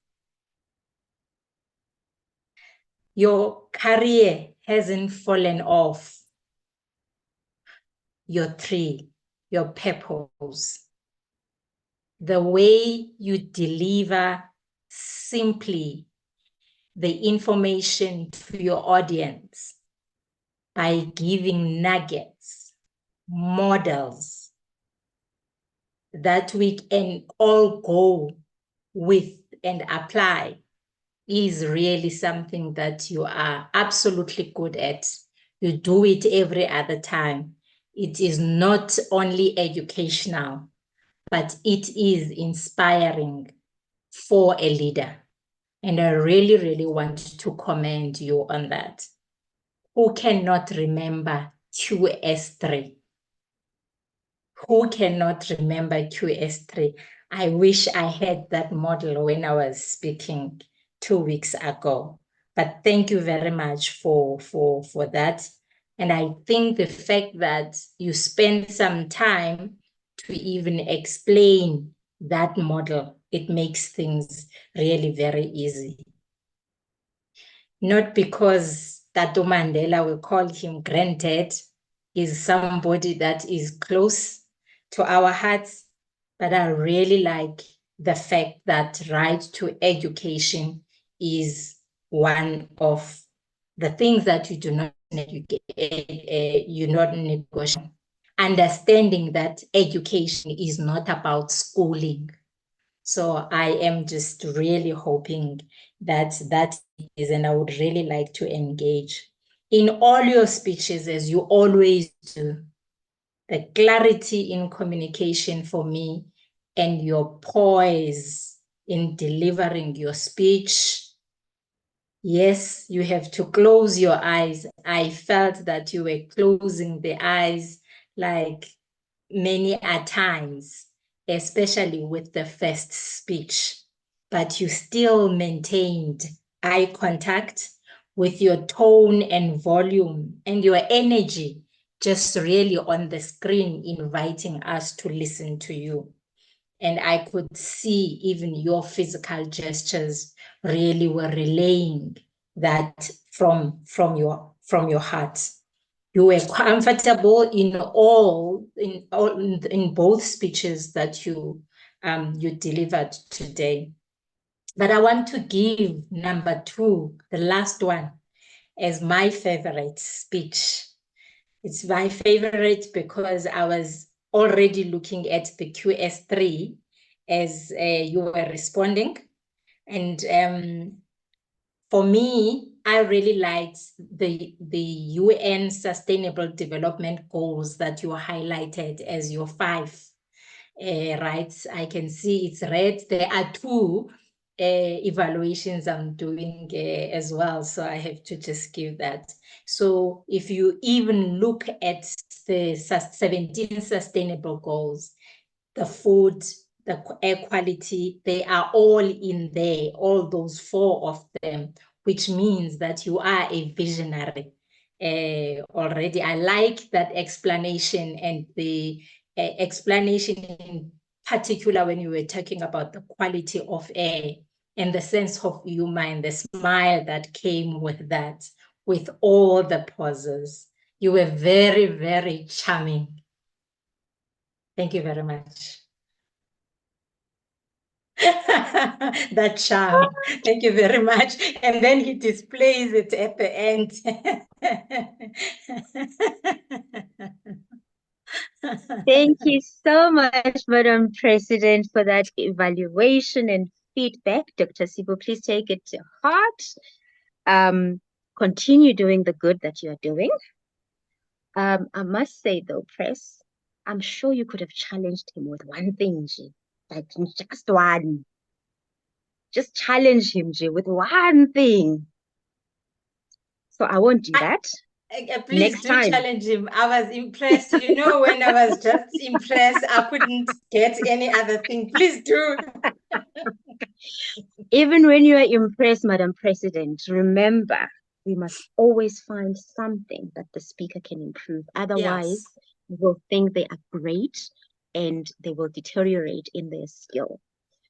Your career hasn't fallen off. Your tree, your purpose, the way you deliver simply the information to your audience by giving nuggets, models, that we can all go with and apply is really something that you are absolutely good at. You do it every other time. It is not only educational, but it is inspiring for a leader. And I really, really want to commend you on that. Who cannot remember QS3? Who cannot remember QS3? I wish I had that model when I was speaking 2 weeks ago. But thank you very much for that. And I think the fact that you spend some time to even explain that model, it makes things really very easy. Not because Tato Mandela, we call him granddad, is somebody that is close to our hearts, but I really like the fact that right to education is one of the things that you do not negotiate. Understanding that education is not about schooling. So I am just really hoping that that is, and I would really like to engage in all your speeches, as you always do. The clarity in communication for me and your poise in delivering your speech. Yes, you have to close your eyes. I felt that you were closing the eyes like many a times, especially with the first speech, but you still maintained eye contact with your tone and volume and your energy just really on the screen, inviting us to listen to you. And I could see even your physical gestures really were relaying that from your heart. You were comfortable in both speeches that you delivered today. But I want to give number 2, the last one, as my favorite speech. It's my favorite because I was already looking at the QS3 as you were responding. And for me, I really liked the UN Sustainable Development Goals that you highlighted as your 5, right? I can see it's red. There are 2 evaluations I'm doing as well, so I have to just give that. So if you even look at the 17 sustainable goals, the food, the air quality, they are all in there, all those 4 of them, which means that you are a visionary already. I like that explanation, and the explanation in particular when you were talking about the quality of air and the sense of humor and the smile that came with that, with all the pauses. You were very, very charming. Thank you very much. That charm. Thank you very much. And then he displays it at the end. Thank you so much, Madam President, for that evaluation and feedback. Dr. Sibo, please take it to heart. Continue doing the good that you are doing. I must say though, Press, I'm sure you could have challenged him with one thing, G. Like just one. Just challenge him, G, with one thing. So I won't do that. Please Next do time. challenge him. I was impressed. You know, when I was just impressed, I couldn't get any other thing. Please do. Even when you are impressed, Madam President, remember, we must always find something that the speaker can improve. Otherwise, we will think they are great and they will deteriorate in their skill.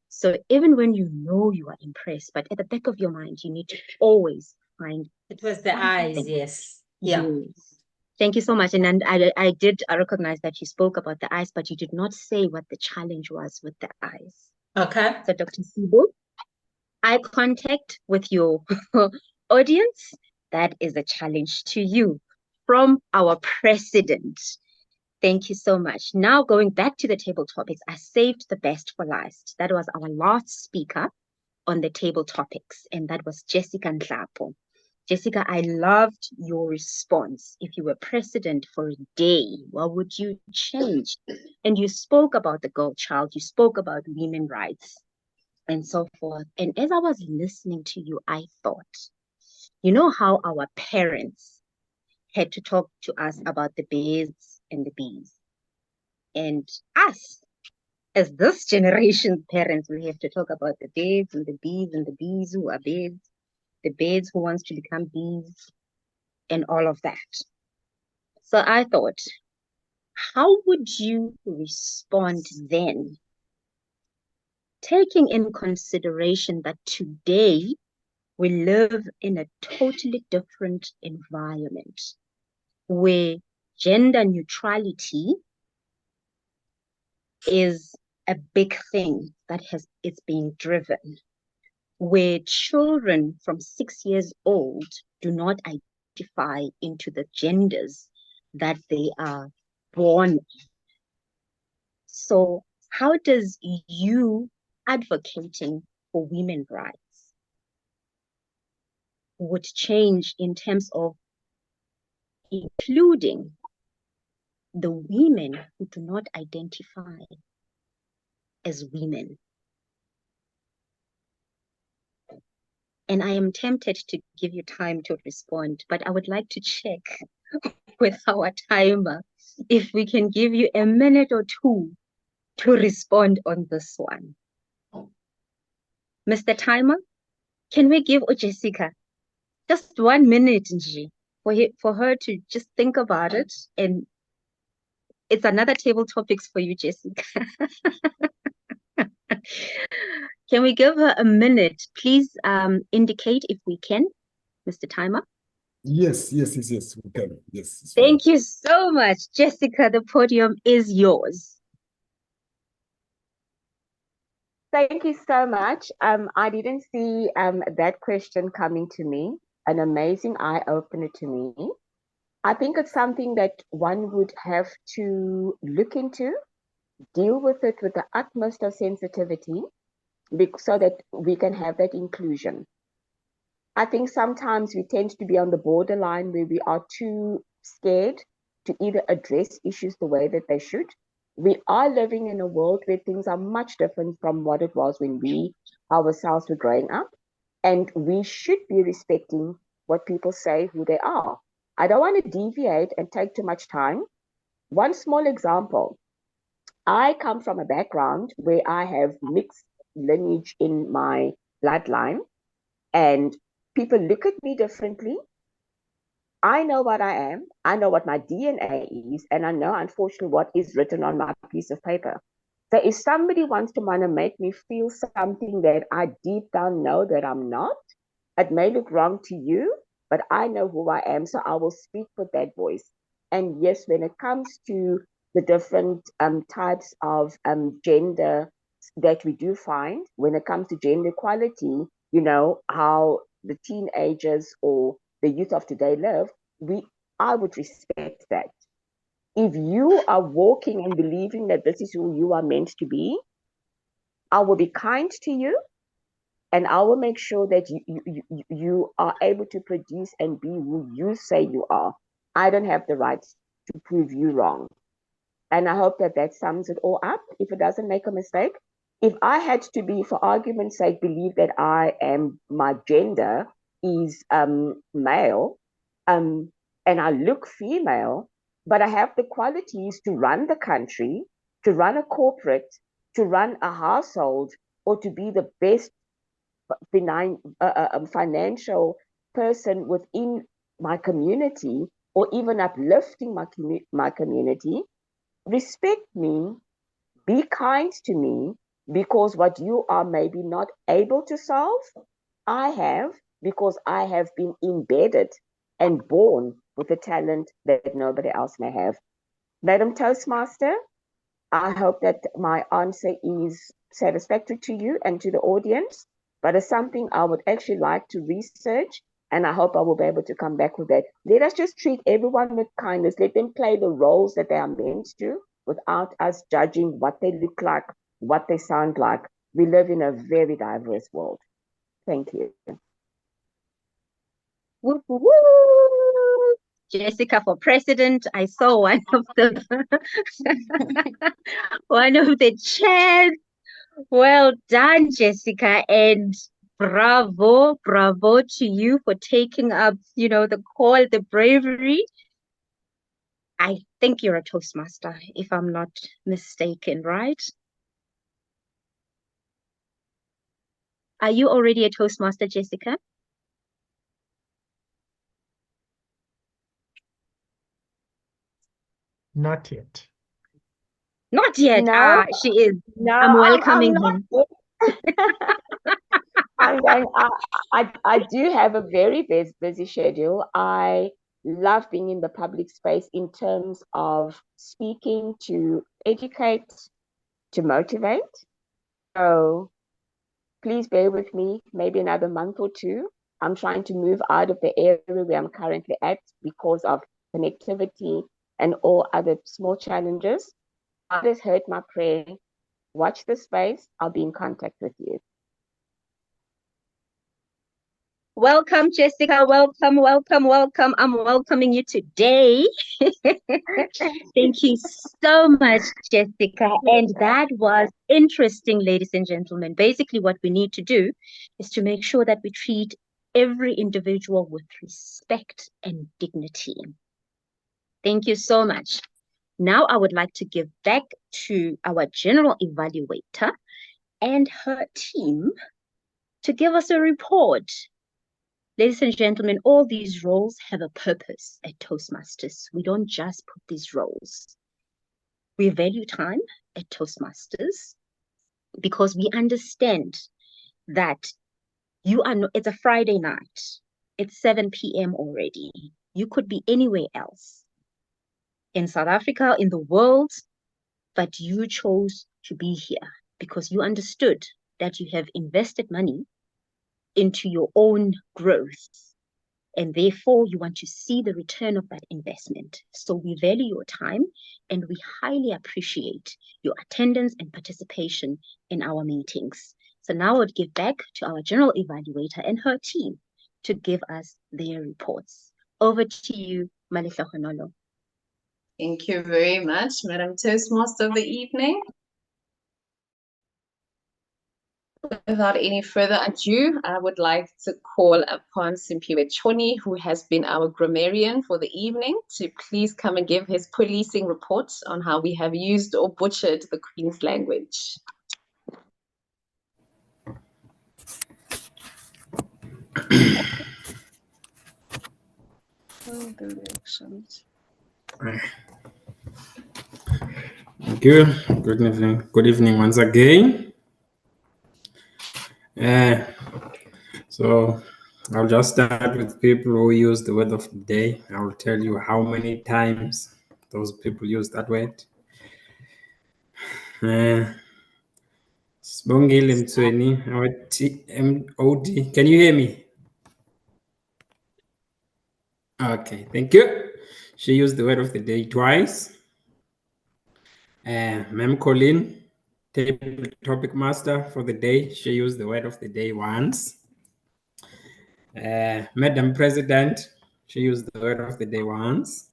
So even when you know you are impressed, but at the back of your mind, you need to always find it was the eyes, yes. Yeah. Yes. Thank you so much. And I did recognize that you spoke about the eyes, but you did not say what the challenge was with the eyes. Okay. So Dr. Sibo, eye contact with your audience, that is a challenge to you from our president. Thank you so much. Now going back to the table topics, I saved the best for last. That was our last speaker on the table topics, and that was Jessica Ndlapo. Jessica, I loved your response. If you were president for a day, what would you change? And you spoke about the girl child, you spoke about women rights and so forth. And as I was listening to you, I thought, you know how our parents had to talk to us about the birds and the bees. And us, as this generation's parents, we have to talk about the birds and the bees who are birds, the birds who wants to become bees, and all of that. So I thought, how would you respond then? Taking in consideration that today we live in a totally different environment where gender neutrality is a big thing that it's being driven, where children from 6 years old do not identify into the genders that they are born. So how does you advocating for women's rights would change in terms of including the women who do not identify as women? And I am tempted to give you time to respond, but I would like to check with our timer if we can give you a minute or two to respond on this one. Mr. Timer, can we give Jessica just 1 minute for her to just think about it? And it's another table topics for you, Jessica. Can we give her a minute? Please indicate if we can, Mr. Timer. Yes, we can. Yes. Thank you so much, Jessica. The podium is yours. Thank you so much. I didn't see that question coming to me. An amazing eye-opener to me. I think it's something that one would have to look into, deal with it with the utmost of sensitivity, so that we can have that inclusion. I think sometimes we tend to be on the borderline where we are too scared to either address issues the way that they should. We are living in a world where things are much different from what it was when we ourselves were growing up. And we should be respecting what people say, who they are. I don't want to deviate and take too much time. One small example. I come from a background where I have mixed lineage in my bloodline, and people look at me differently. I know what I am, I know what my DNA is, and I know, unfortunately, what is written on my piece of paper. So if somebody wants to want to make me feel something that I deep down know that I'm not, it may look wrong to you, but I know who I am, so I will speak with that voice. And yes, when it comes to the different types of gender that we do find, when it comes to gender equality, you know, how the teenagers or the youth of today live, I would respect that. If you are walking and believing that this is who you are meant to be, I will be kind to you, and I will make sure that you are able to produce and be who you say you are. I don't have the rights to prove you wrong. And I hope that that sums it all up, if it doesn't make a mistake. If I had to be, for argument's sake, believe that my gender is male, and I look female, but I have the qualities to run the country, to run a corporate, to run a household, or to be the best financial person within my community, or even uplifting my community, respect me, be kind to me, because what you are maybe not able to solve, I have, because I have been embedded and born with a talent that nobody else may have. Madam Toastmaster, I hope that my answer is satisfactory to you and to the audience, but it's something I would actually like to research And I hope I will be able to come back with that. Let us just treat everyone with kindness. Let them play the roles that they are meant to without us judging what they look like, what they sound like. We live in a very diverse world. Thank you. Woo, woo, woo. Jessica for president. I saw one of the one of the chairs. Well done, Jessica, and bravo to you for taking up, the call, the bravery. I think you're a Toastmaster, if I'm not mistaken, right? Are you already a Toastmaster, Jessica? Not yet. Not yet. No, She is. no, I'm welcoming I'm him. I do have a very busy schedule. I love being in the public space in terms of speaking to educate, to motivate. So please bear with me, maybe another month or two. I'm trying to move out of the area where I'm currently at because of connectivity and all other small challenges. God has heard my prayer. Watch the space. I'll be in contact with you. Welcome, Jessica. Welcome. I'm welcoming you today. Thank you so much, Jessica. And that was interesting, ladies and gentlemen. Basically, what we need to do is to make sure that we treat every individual with respect and dignity. Thank you so much. Now, I would like to give back to our general evaluator and her team to give us a report. Ladies and gentlemen, all these roles have a purpose at Toastmasters. We don't just put these roles. We value time at Toastmasters because we understand that it's a Friday night. It's 7 p.m. already. You could be anywhere else in South Africa, in the world, but you chose to be here because you understood that you have invested money into your own growth. And therefore, you want to see the return of that investment. So we value your time and we highly appreciate your attendance and participation in our meetings. So now I would give back to our general evaluator and her team to give us their reports. Over to you, Malisa Honolo. Thank you very much, Madam Toastmaster of the evening. Without any further ado, I would like to call upon Simpiwe Choni, who has been our grammarian for the evening, to please come and give his policing report on how we have used or butchered the Queen's language. Thank you. Good evening once again. So I'll just start with people who use the word of the day. I will tell you how many times those people use that word. Sibongile Mtsweni, our TMOD. Can you hear me? Okay, thank you. She used the word of the day twice. Ma'am Colleen, table topic master for the day. She used the word of the day once. Madam President, she used the word of the day once.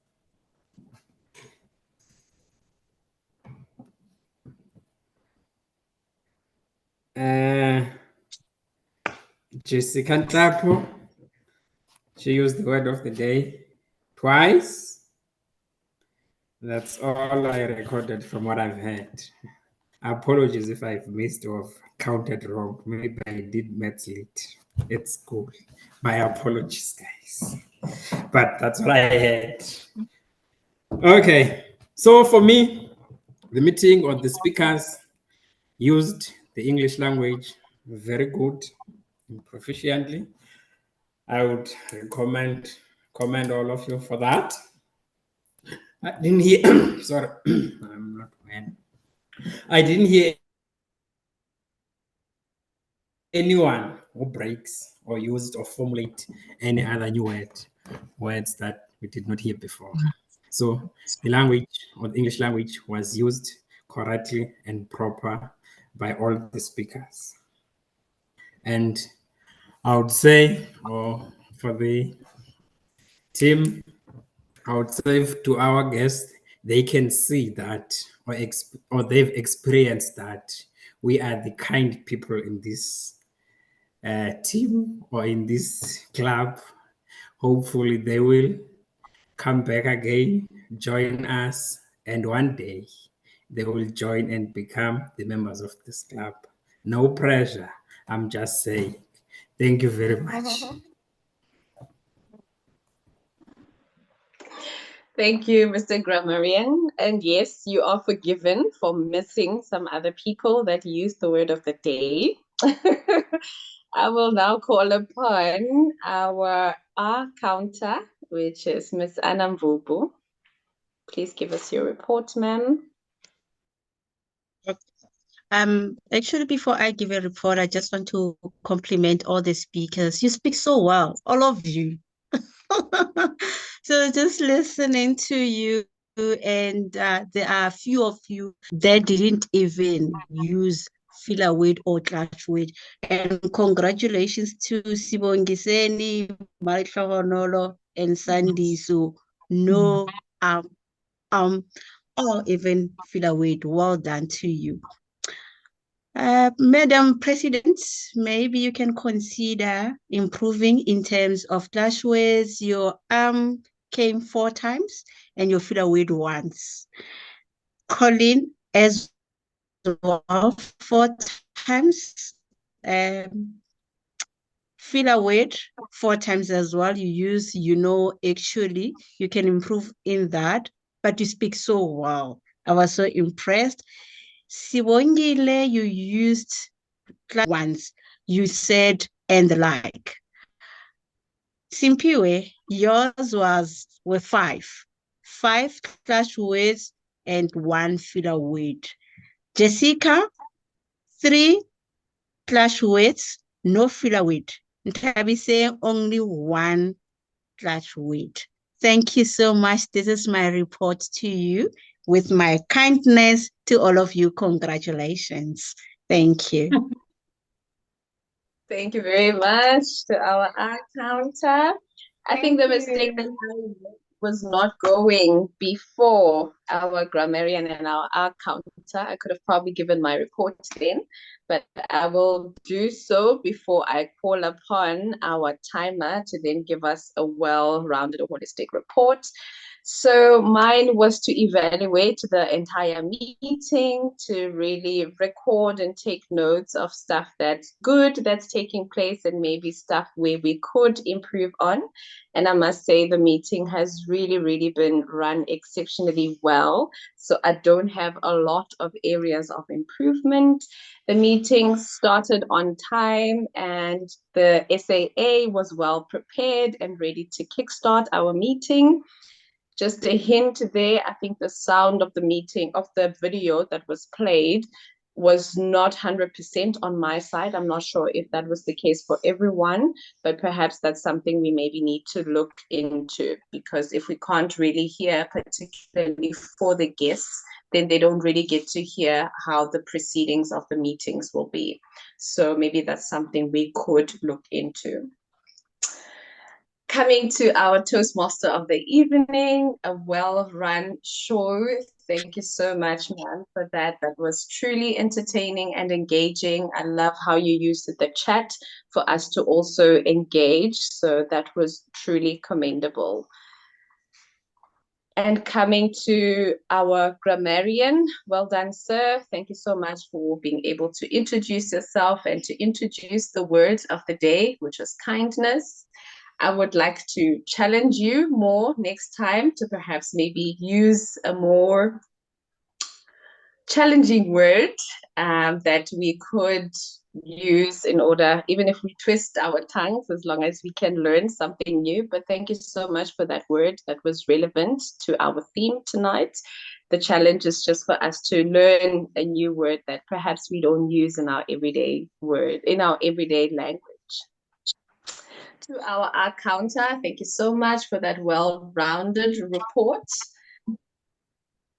Jessica Ntapo, she used the word of the day twice. That's all I recorded from what I've heard. Apologies if I've missed or counted wrong. Maybe I did maths late at school. My apologies, guys. But that's what I had. Okay, so for me, the meeting or the speakers used the English language very good and proficiently. I would commend all of you for that. I didn't hear, sorry, I'm not man. I didn't hear anyone who breaks or used or formulate any other new words that we did not hear before. So the language, or the English language, was used correctly and proper by all the speakers. And I would say, or for the team, I would say to our guests, they can see that, or they've experienced that we are the kind people in this team or in this club. Hopefully they will come back again, join us, and one day they will join and become the members of this club. No pressure. I'm just saying. Thank you very much. Thank you, Mr. Grammarian. And yes, you are forgiven for missing some other people that used the word of the day. I will now call upon our R counter, which is Miss Anna Mvubu. Please give us your report, ma'am. Actually, before I give a report, I just want to compliment all the speakers. You speak so well, all of you. So just listening to you, and there are a few of you that didn't even use filler word or clash word. And congratulations to Sibongiseni, Marihlonolo, and Sandy. So no or even filler word. Well done to you. Madam President, maybe you can consider improving in terms of clash words. Your came 4 times and your filler word once. Colin as well 4 times. Filler word 4 times as well. You use, actually, you can improve in that, but you speak so well. I was so impressed. Sibongile, you used once. You said and the like. Simpiwe, yours were 5. 5 clash words and 1 filler word. Jessica, 3 clash words, no filler word. Ntabi saying only 1 clash word. Thank you so much. This is my report to you. With my kindness to all of you, congratulations. Thank you. Thank you very much to our R counter. I think the mistake that I was not going before our grammarian and our R counter. I could have probably given my report then, but I will do so before I call upon our timer to then give us a well-rounded holistic report. So mine was to evaluate the entire meeting, to really record and take notes of stuff that's good that's taking place and maybe stuff where we could improve on. And I must say the meeting has really, really been run exceptionally well. So I don't have a lot of areas of improvement. The meeting started on time and the SAA was well prepared and ready to kickstart our meeting. Just a hint there, I think the sound of the meeting, of the video that was played, was not 100% on my side. I'm not sure if that was the case for everyone, but perhaps that's something we maybe need to look into, because if we can't really hear, particularly for the guests, then they don't really get to hear how the proceedings of the meetings will be. So maybe that's something we could look into. Coming to our Toastmaster of the evening, a well-run show. Thank you so much, ma'am, for that. That was truly entertaining and engaging. I love how you used the chat for us to also engage. So that was truly commendable. And coming to our grammarian, well done, sir. Thank you so much for being able to introduce yourself and to introduce the words of the day, which is kindness. I would like to challenge you more next time to perhaps maybe use a more challenging word that we could use in order, even if we twist our tongues, as long as we can learn something new. But thank you so much for that word that was relevant to our theme tonight. The challenge is just for us to learn a new word that perhaps we don't use in our everyday language. To our counter, thank you so much for that well-rounded report.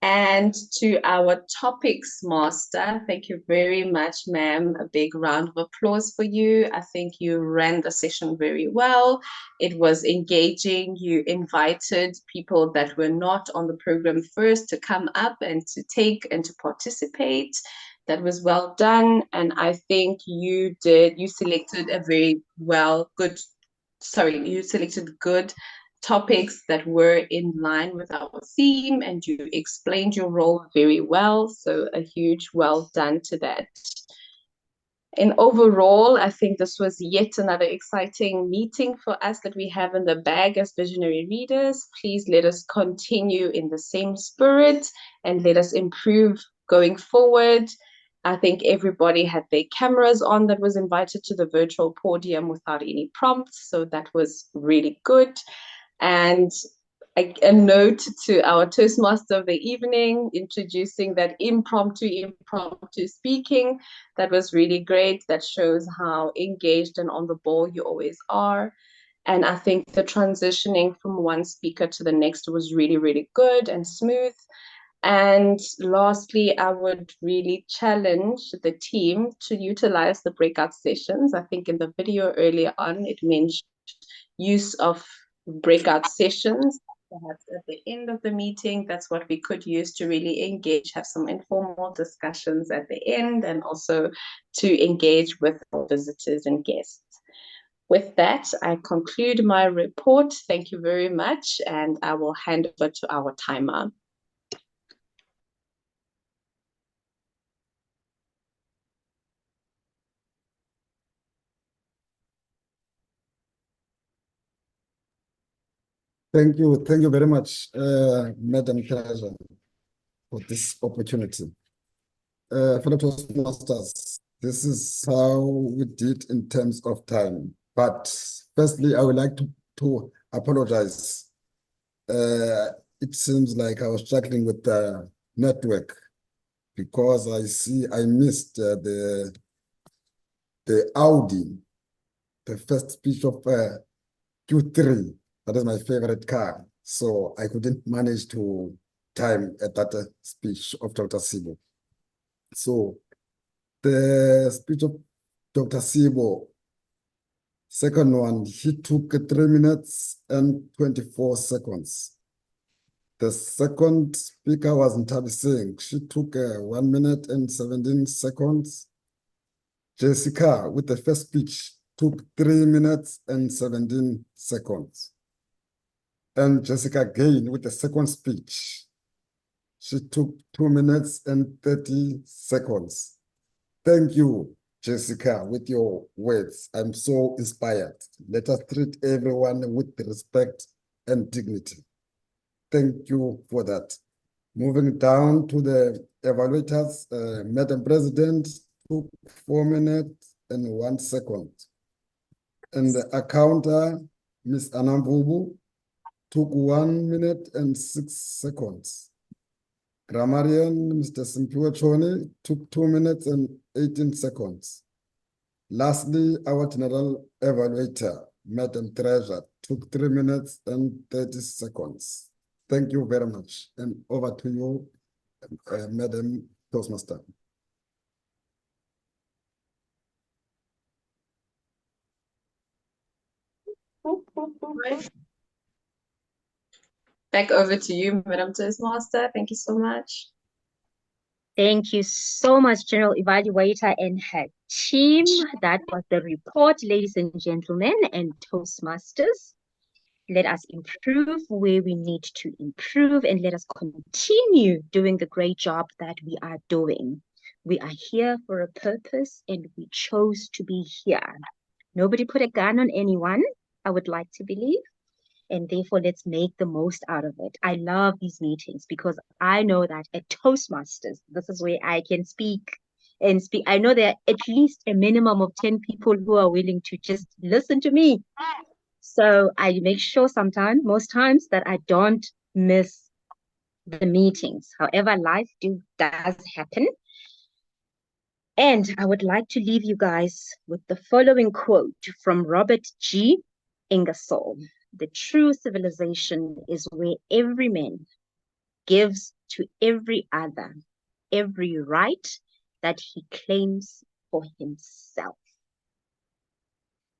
And to our topics master, thank you very much, ma'am. A big round of applause for you. I think you ran the session very well. It was engaging. You invited people that were not on the program first to come up and to take and to participate. That was well done. And I think you selected a very you selected good topics that were in line with our theme, and you explained your role very well. So a huge well done to that. And overall, I think this was yet another exciting meeting for us that we have in the bag as visionary readers. Please let us continue in the same spirit and let us improve going forward. I think everybody had their cameras on that was invited to the virtual podium without any prompts. So that was really good. And a note to our Toastmaster of the evening, introducing that impromptu speaking. That was really great. That shows how engaged and on the ball you always are. And I think the transitioning from one speaker to the next was really, really good and smooth. And lastly, I would really challenge the team to utilize the breakout sessions. I think in the video earlier on, it mentioned use of breakout sessions. Perhaps at the end of the meeting, that's what we could use to really engage, have some informal discussions at the end, and also to engage with our visitors and guests. With that, I conclude my report. Thank you very much, and I will hand over to our timer. Thank you very much, Madam Treasurer, for this opportunity. Fellow Toastmasters, this is how we did in terms of time. But firstly, I would like to apologize. It seems like I was struggling with the network because I missed the Audi, the first speech of Q3. That is my favorite car. So I couldn't manage to time at that speech of Dr. Sibo. So the speech of Dr. Sibo, second one, he took 3 minutes and 24 seconds. The second speaker was Ntabi Singh. She took 1 minute and 17 seconds. Jessica, with the first speech, took 3 minutes and 17 seconds. And Jessica again with the second speech. She took 2 minutes and 30 seconds. Thank you, Jessica, with your words. I'm so inspired. Let us treat everyone with respect and dignity. Thank you for that. Moving down to the evaluators, Madam President took 4 minutes and 1 second. And the accountant, Ms. Anambubu, took 1 minute and 6 seconds. Grammarian, Mr. Simpiwe Chone, took 2 minutes and 18 seconds. Lastly, our general evaluator, Madam Treasurer, took 3 minutes and 30 seconds. Thank you very much. And over to you, Madam Toastmaster. Back over to you, Madam Toastmaster. Thank you so much. Thank you so much, General Evaluator and her team. That was the report, ladies and gentlemen, and Toastmasters. Let us improve where we need to improve, and let us continue doing the great job that we are doing. We are here for a purpose, and we chose to be here. Nobody put a gun on anyone, I would like to believe. And therefore, let's make the most out of it. I love these meetings because I know that at Toastmasters, this is where I can speak and speak. I know there are at least a minimum of 10 people who are willing to just listen to me. So I make sure most times, that I don't miss the meetings. However, life does happen. And I would like to leave you guys with the following quote from Robert G. Ingersoll, the true civilization is where every man gives to every other every right that he claims for himself.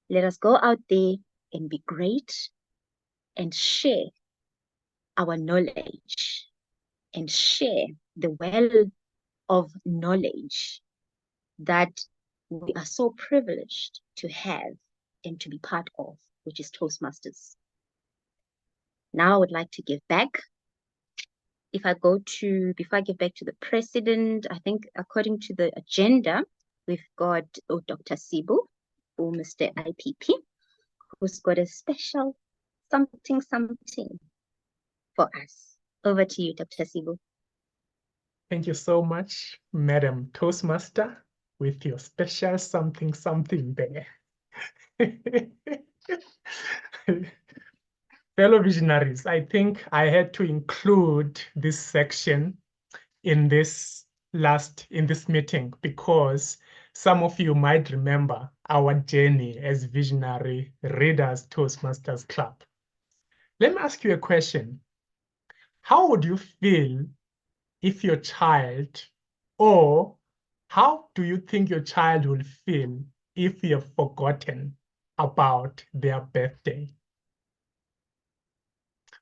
Let us go out there and be great and share our knowledge and share the well of knowledge that we are so privileged to have and to be part of, which is Toastmasters. Now I would like to give back. Before I give back to the president, I think according to the agenda, we've got Dr. Sibu, or Mr. IPP, who's got a special something for us. Over to you, Dr. Sibu. Thank you so much, Madam Toastmaster, with your special something there. Fellow visionaries, I think I had to include this section in this meeting because some of you might remember our journey as visionary readers Toastmasters Club. Let me ask you a question. How would you feel if your child, or how do you think your child will feel if you have forgotten about their birthday?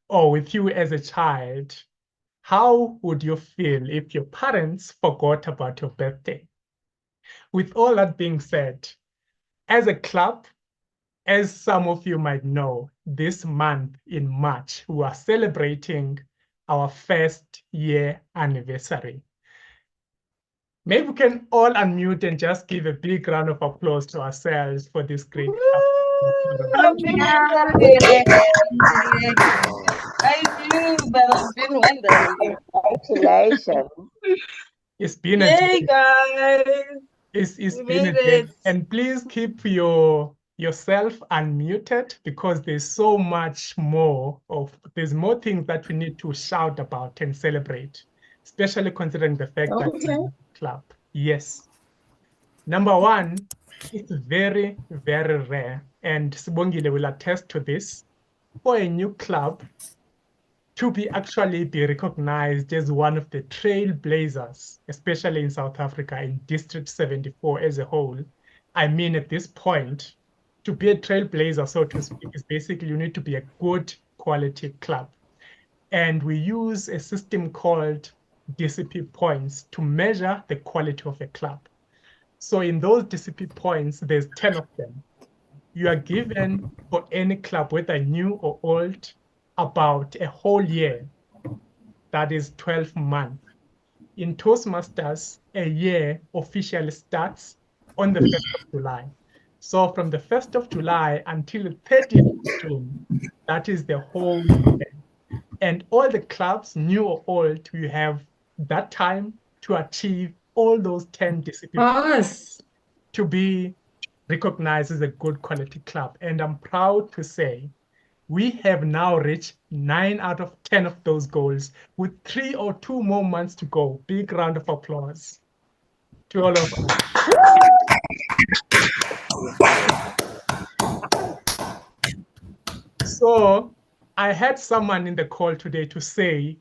Or with you as a child, how would you feel if your parents forgot about your birthday? With all that being said, as a club, as some of you might know, this month in March, we are celebrating our first year anniversary. Maybe we can all unmute and just give a big round of applause to ourselves for this great I do, but I've been wondering. Congratulations. It's been a Yay, day. guys. It's We been a made day. it. And please keep yourself unmuted because there's so much more there's more things that we need to shout about and celebrate, especially considering the fact that we're a club. Yes. Number one, it's very, very rare, and Sibongile will attest to this, for a new club to actually be recognized as one of the trailblazers, especially in South Africa, in District 74 as a whole. I mean, at this point, to be a trailblazer, so to speak, is basically you need to be a good quality club. And we use a system called DCP points to measure the quality of a club. So in those DCP points, there's 10 of them. You are given for any club, whether new or old, about a whole year. That is 12 months. In Toastmasters, a year officially starts on the 1st of July. So from the 1st of July until the 30th of June, that is the whole year. And all the clubs, new or old, you have that time to achieve all those 10 disciplines to be recognized as a good quality club. And I'm proud to say we have now reached 9 out of 10 of those goals with 3 or 2 more months to go. Big round of applause to all of us. So I had someone in the call today to say,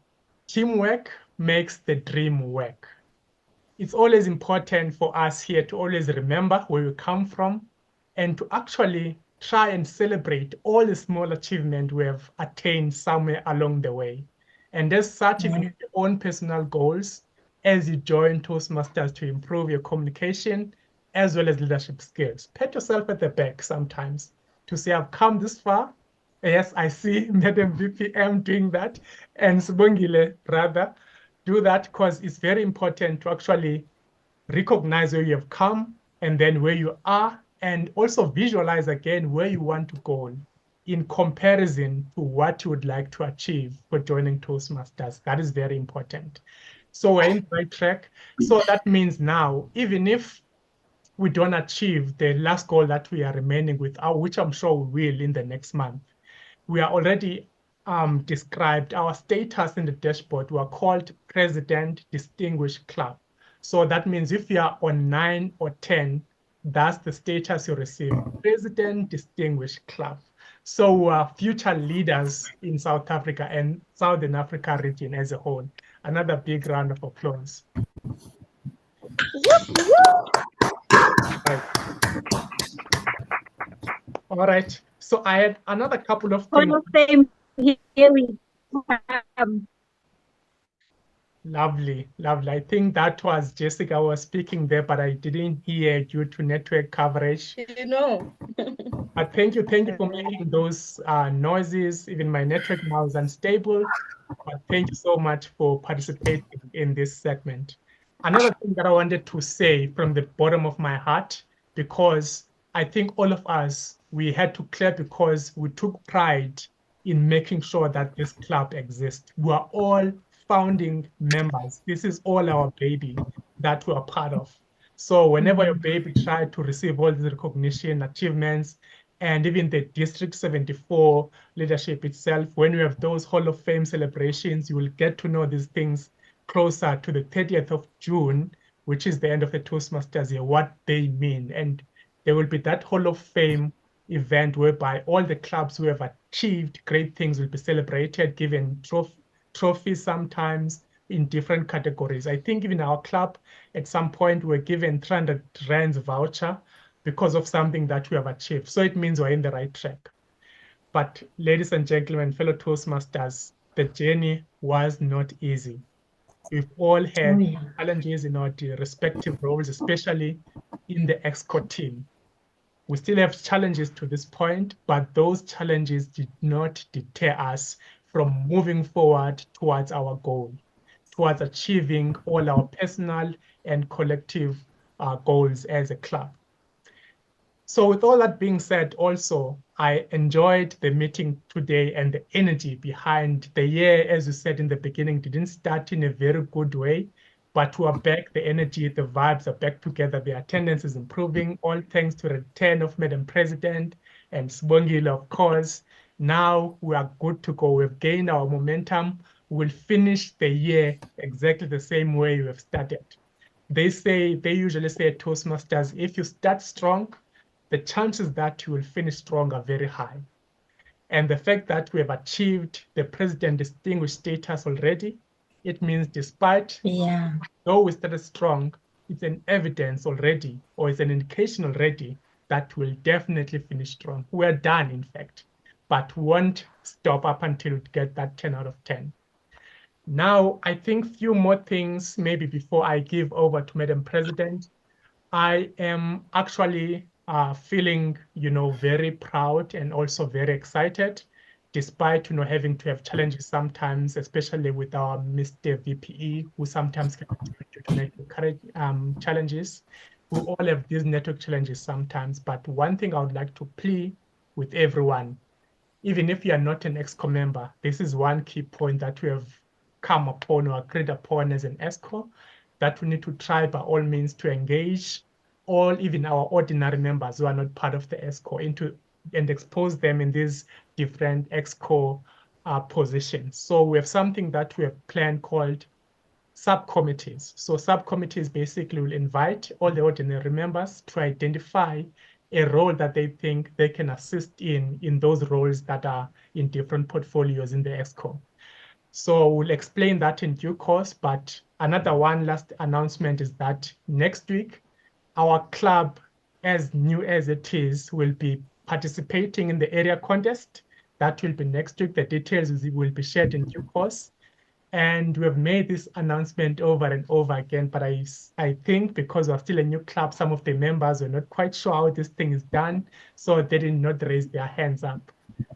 teamwork makes the dream work. It's always important for us here to always remember where we come from and to actually try and celebrate all the small achievements we have attained somewhere along the way. And as such, if you have your own personal goals, as you join Toastmasters to improve your communication as well as leadership skills, pat yourself at the back sometimes to say, I've come this far. Yes, I see Madam VPM doing that, and Sibongile rather do that, because it's very important to actually recognize where you have come and then where you are, and also visualize again where you want to go in comparison to what you would like to achieve for joining Toastmasters. That is very important. So we're in the right track. So that means now, even if we don't achieve the last goal that we are remaining with, which I'm sure we will in the next month, we are already described our status in the dashboard. We are called President Distinguished Club. So that means if you are on 9 or 10, that's the status you receive, President Distinguished Club. So we are future leaders in South Africa and Southern Africa region as a whole. Another big round of applause. Right. All right. So I had another couple of things. Hall of Fame, here we come. Lovely, lovely. I think that was Jessica was speaking there, but I didn't hear due to network coverage. You know. But thank you for making those noises. Even my network now is unstable, but thank you so much for participating in this segment. Another thing that I wanted to say from the bottom of my heart, because I think all of us, we had to clap because we took pride in making sure that this club exists. We are all founding members. This is all our baby that we are part of. So whenever your baby tried to receive all these recognition, achievements, and even the District 74 leadership itself, when we have those Hall of Fame celebrations, you will get to know these things closer to the 30th of June, which is the end of the Toastmasters year, what they mean. And there will be that Hall of Fame event whereby all the clubs who have achieved great things will be celebrated, given trophies sometimes in different categories. I think even our club at some point were given 300 rands voucher because of something that we have achieved. So it means we're in the right track. But ladies and gentlemen, fellow Toastmasters, the journey was not easy. We've all had challenges in our respective roles, especially in the EXCO team. We still have challenges to this point, but those challenges did not deter us from moving forward towards our goal, towards achieving all our personal and collective goals as a club. So with all that being said, also, I enjoyed the meeting today and the energy behind the year, as you said in the beginning, didn't start in a very good way, but we're back, the energy, the vibes are back together, the attendance is improving, all thanks to the return of Madam President and Sibongile, of course. Now we are good to go. We've gained our momentum. We'll finish the year exactly the same way we have started. They usually say at Toastmasters, if you start strong, the chances that you will finish strong are very high. And the fact that we have achieved the president distinguished status already, it means despite though we started strong, it's an evidence already, or it's an indication already that we'll definitely finish strong. We're done, in fact, but we won't stop up until we get that 10 out of 10. Now, I think few more things, maybe before I give over to Madam President. I am actually feeling, very proud and also very excited, despite, having to have challenges sometimes, especially with our Mr. VPE, who sometimes can due to network challenges. We all have these network challenges sometimes, but one thing I would like to plea with everyone, even if you are not an EXCO member, this is one key point that we have come upon or agreed upon as an EXCO, that we need to try by all means to engage all, even our ordinary members who are not part of the EXCO, into and expose them in these different EXCO positions. So we have something that we have planned called subcommittees. So subcommittees basically will invite all the ordinary members to identify a role that they think they can assist in those roles that are in different portfolios in the EXCO. So we'll explain that in due course, but another one last announcement is that next week, our club, as new as it is, will be participating in the area contest. That will be next week. The details will be shared in due course. And we have made this announcement over and over again, but I think because we're still a new club, some of the members were not quite sure how this thing is done, so they did not raise their hands up.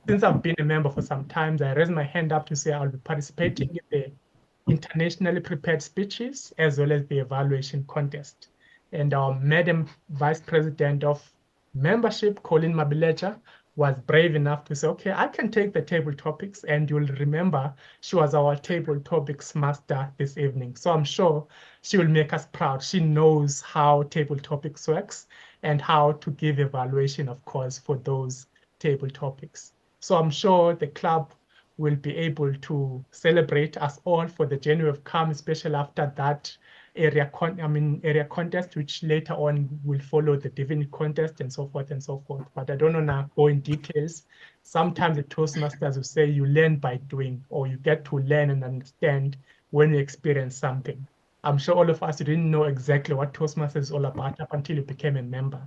Since I've been a member for some time, I raised my hand up to say I'll be participating in the internationally prepared speeches as well as the evaluation contest. And our Madam Vice President of Membership, Colleen Mabileja, was brave enough to say, okay, I can take the table topics, and you'll remember she was our table topics master this evening. So I'm sure she will make us proud. She knows how table topics works and how to give evaluation, of course, for those table topics. So I'm sure the club will be able to celebrate us all for the journey we've come, especially after that area contest, which later on will follow the divinity contest and so forth and so forth. But I don't want to go in details. Sometimes the Toastmasters will say you learn by doing, or you get to learn and understand when you experience something. I'm sure all of us didn't know exactly what Toastmasters is all about up until you became a member.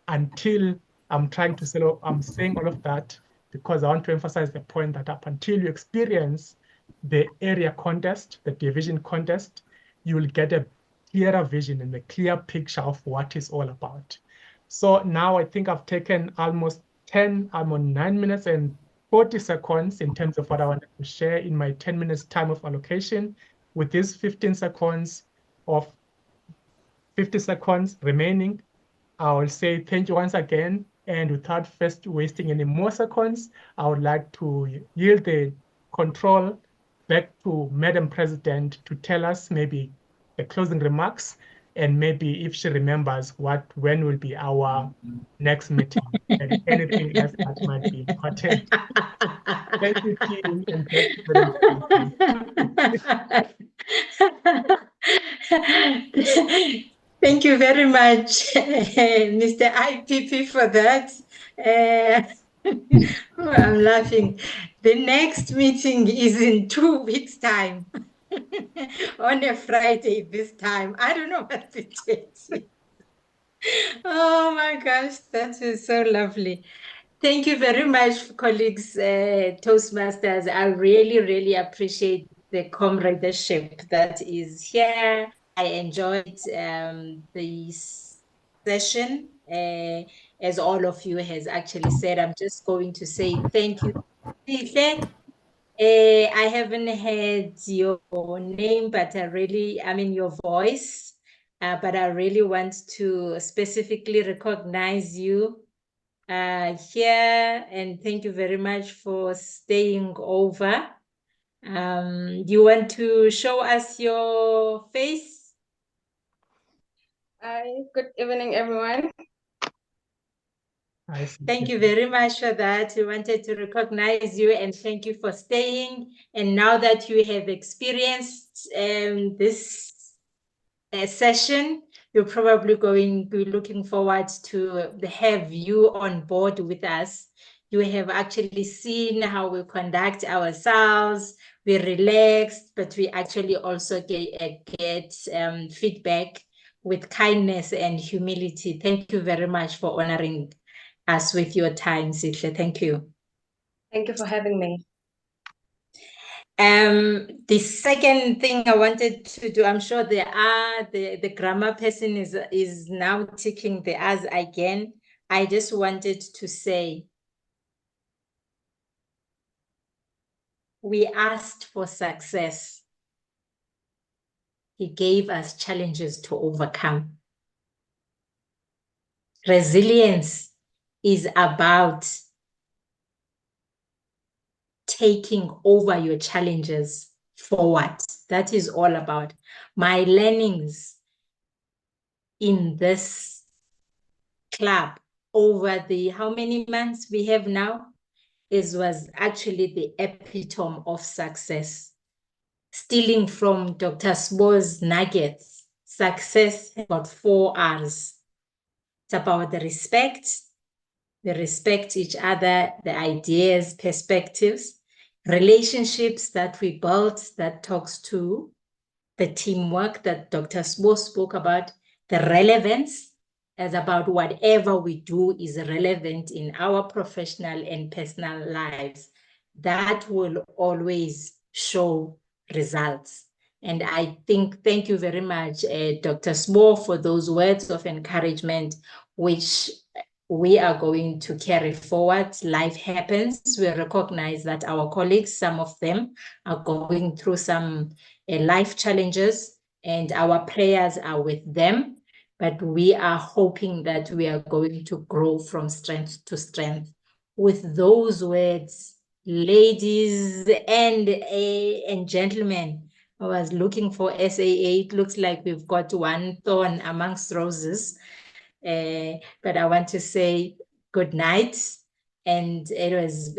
Until I'm saying all of that because I want to emphasize the point that up until you experience the area contest, the division contest, you will get a clearer vision and a clear picture of what it's all about. So now I think I've taken almost 10, I'm on 9 minutes and 40 seconds in terms of what I wanted to share in my 10 minutes time of allocation. With these 15 seconds of 50 seconds remaining, I will say thank you once again. And without first wasting any more seconds, I would like to yield the control back to Madam President to tell us maybe the closing remarks and maybe if she remembers when will be our next meeting and anything else that might be important. Thank you, team, and back to Madam President. Thank you very much, Mr. IPP, for that. I'm laughing. The next meeting is in 2 weeks' time, on a Friday this time. I don't know what the date is. Oh my gosh, that is so lovely. Thank you very much, colleagues, Toastmasters. I really, really appreciate the comradeship that is here. I enjoyed the session. As all of you has actually said, I'm just going to say thank you. I haven't heard your name, but your voice, but I really want to specifically recognize you here, and thank you very much for staying over. You want to show us your face? Hi, good evening, everyone. Thank you very much for that. We wanted to recognize you and thank you for staying. And now that you have experienced this session, you're probably going to be looking forward to have you on board with us. You have actually seen how we conduct ourselves. We're relaxed, but we actually also get feedback with kindness and humility. Thank you very much for honoring us with your time, Sihle. Thank you. Thank you for having me. The second thing I wanted to do, I'm sure the grammar person is now ticking the as again. I just wanted to say, we asked for success. He gave us challenges to overcome. Resilience is about taking over your challenges forward. That is all about. My learnings in this club over the how many months we have now was actually the epitome of success. Stealing from Dr. Sbo's nuggets, success has got 4 R's. It's about the respect each other, the ideas, perspectives, relationships that we built that talks to the teamwork that Dr. Sbo spoke about, the relevance as about whatever we do is relevant in our professional and personal lives. That will always show results. And I think, thank you very much, Dr. Sbo, for those words of encouragement, which we are going to carry forward. Life happens. We recognize that our colleagues, some of them, are going through some life challenges, and our prayers are with them. But we are hoping that we are going to grow from strength to strength. With those words, ladies and gentlemen, I was looking for SAA. It looks like we've got one thorn amongst roses. But I want to say good night, and it was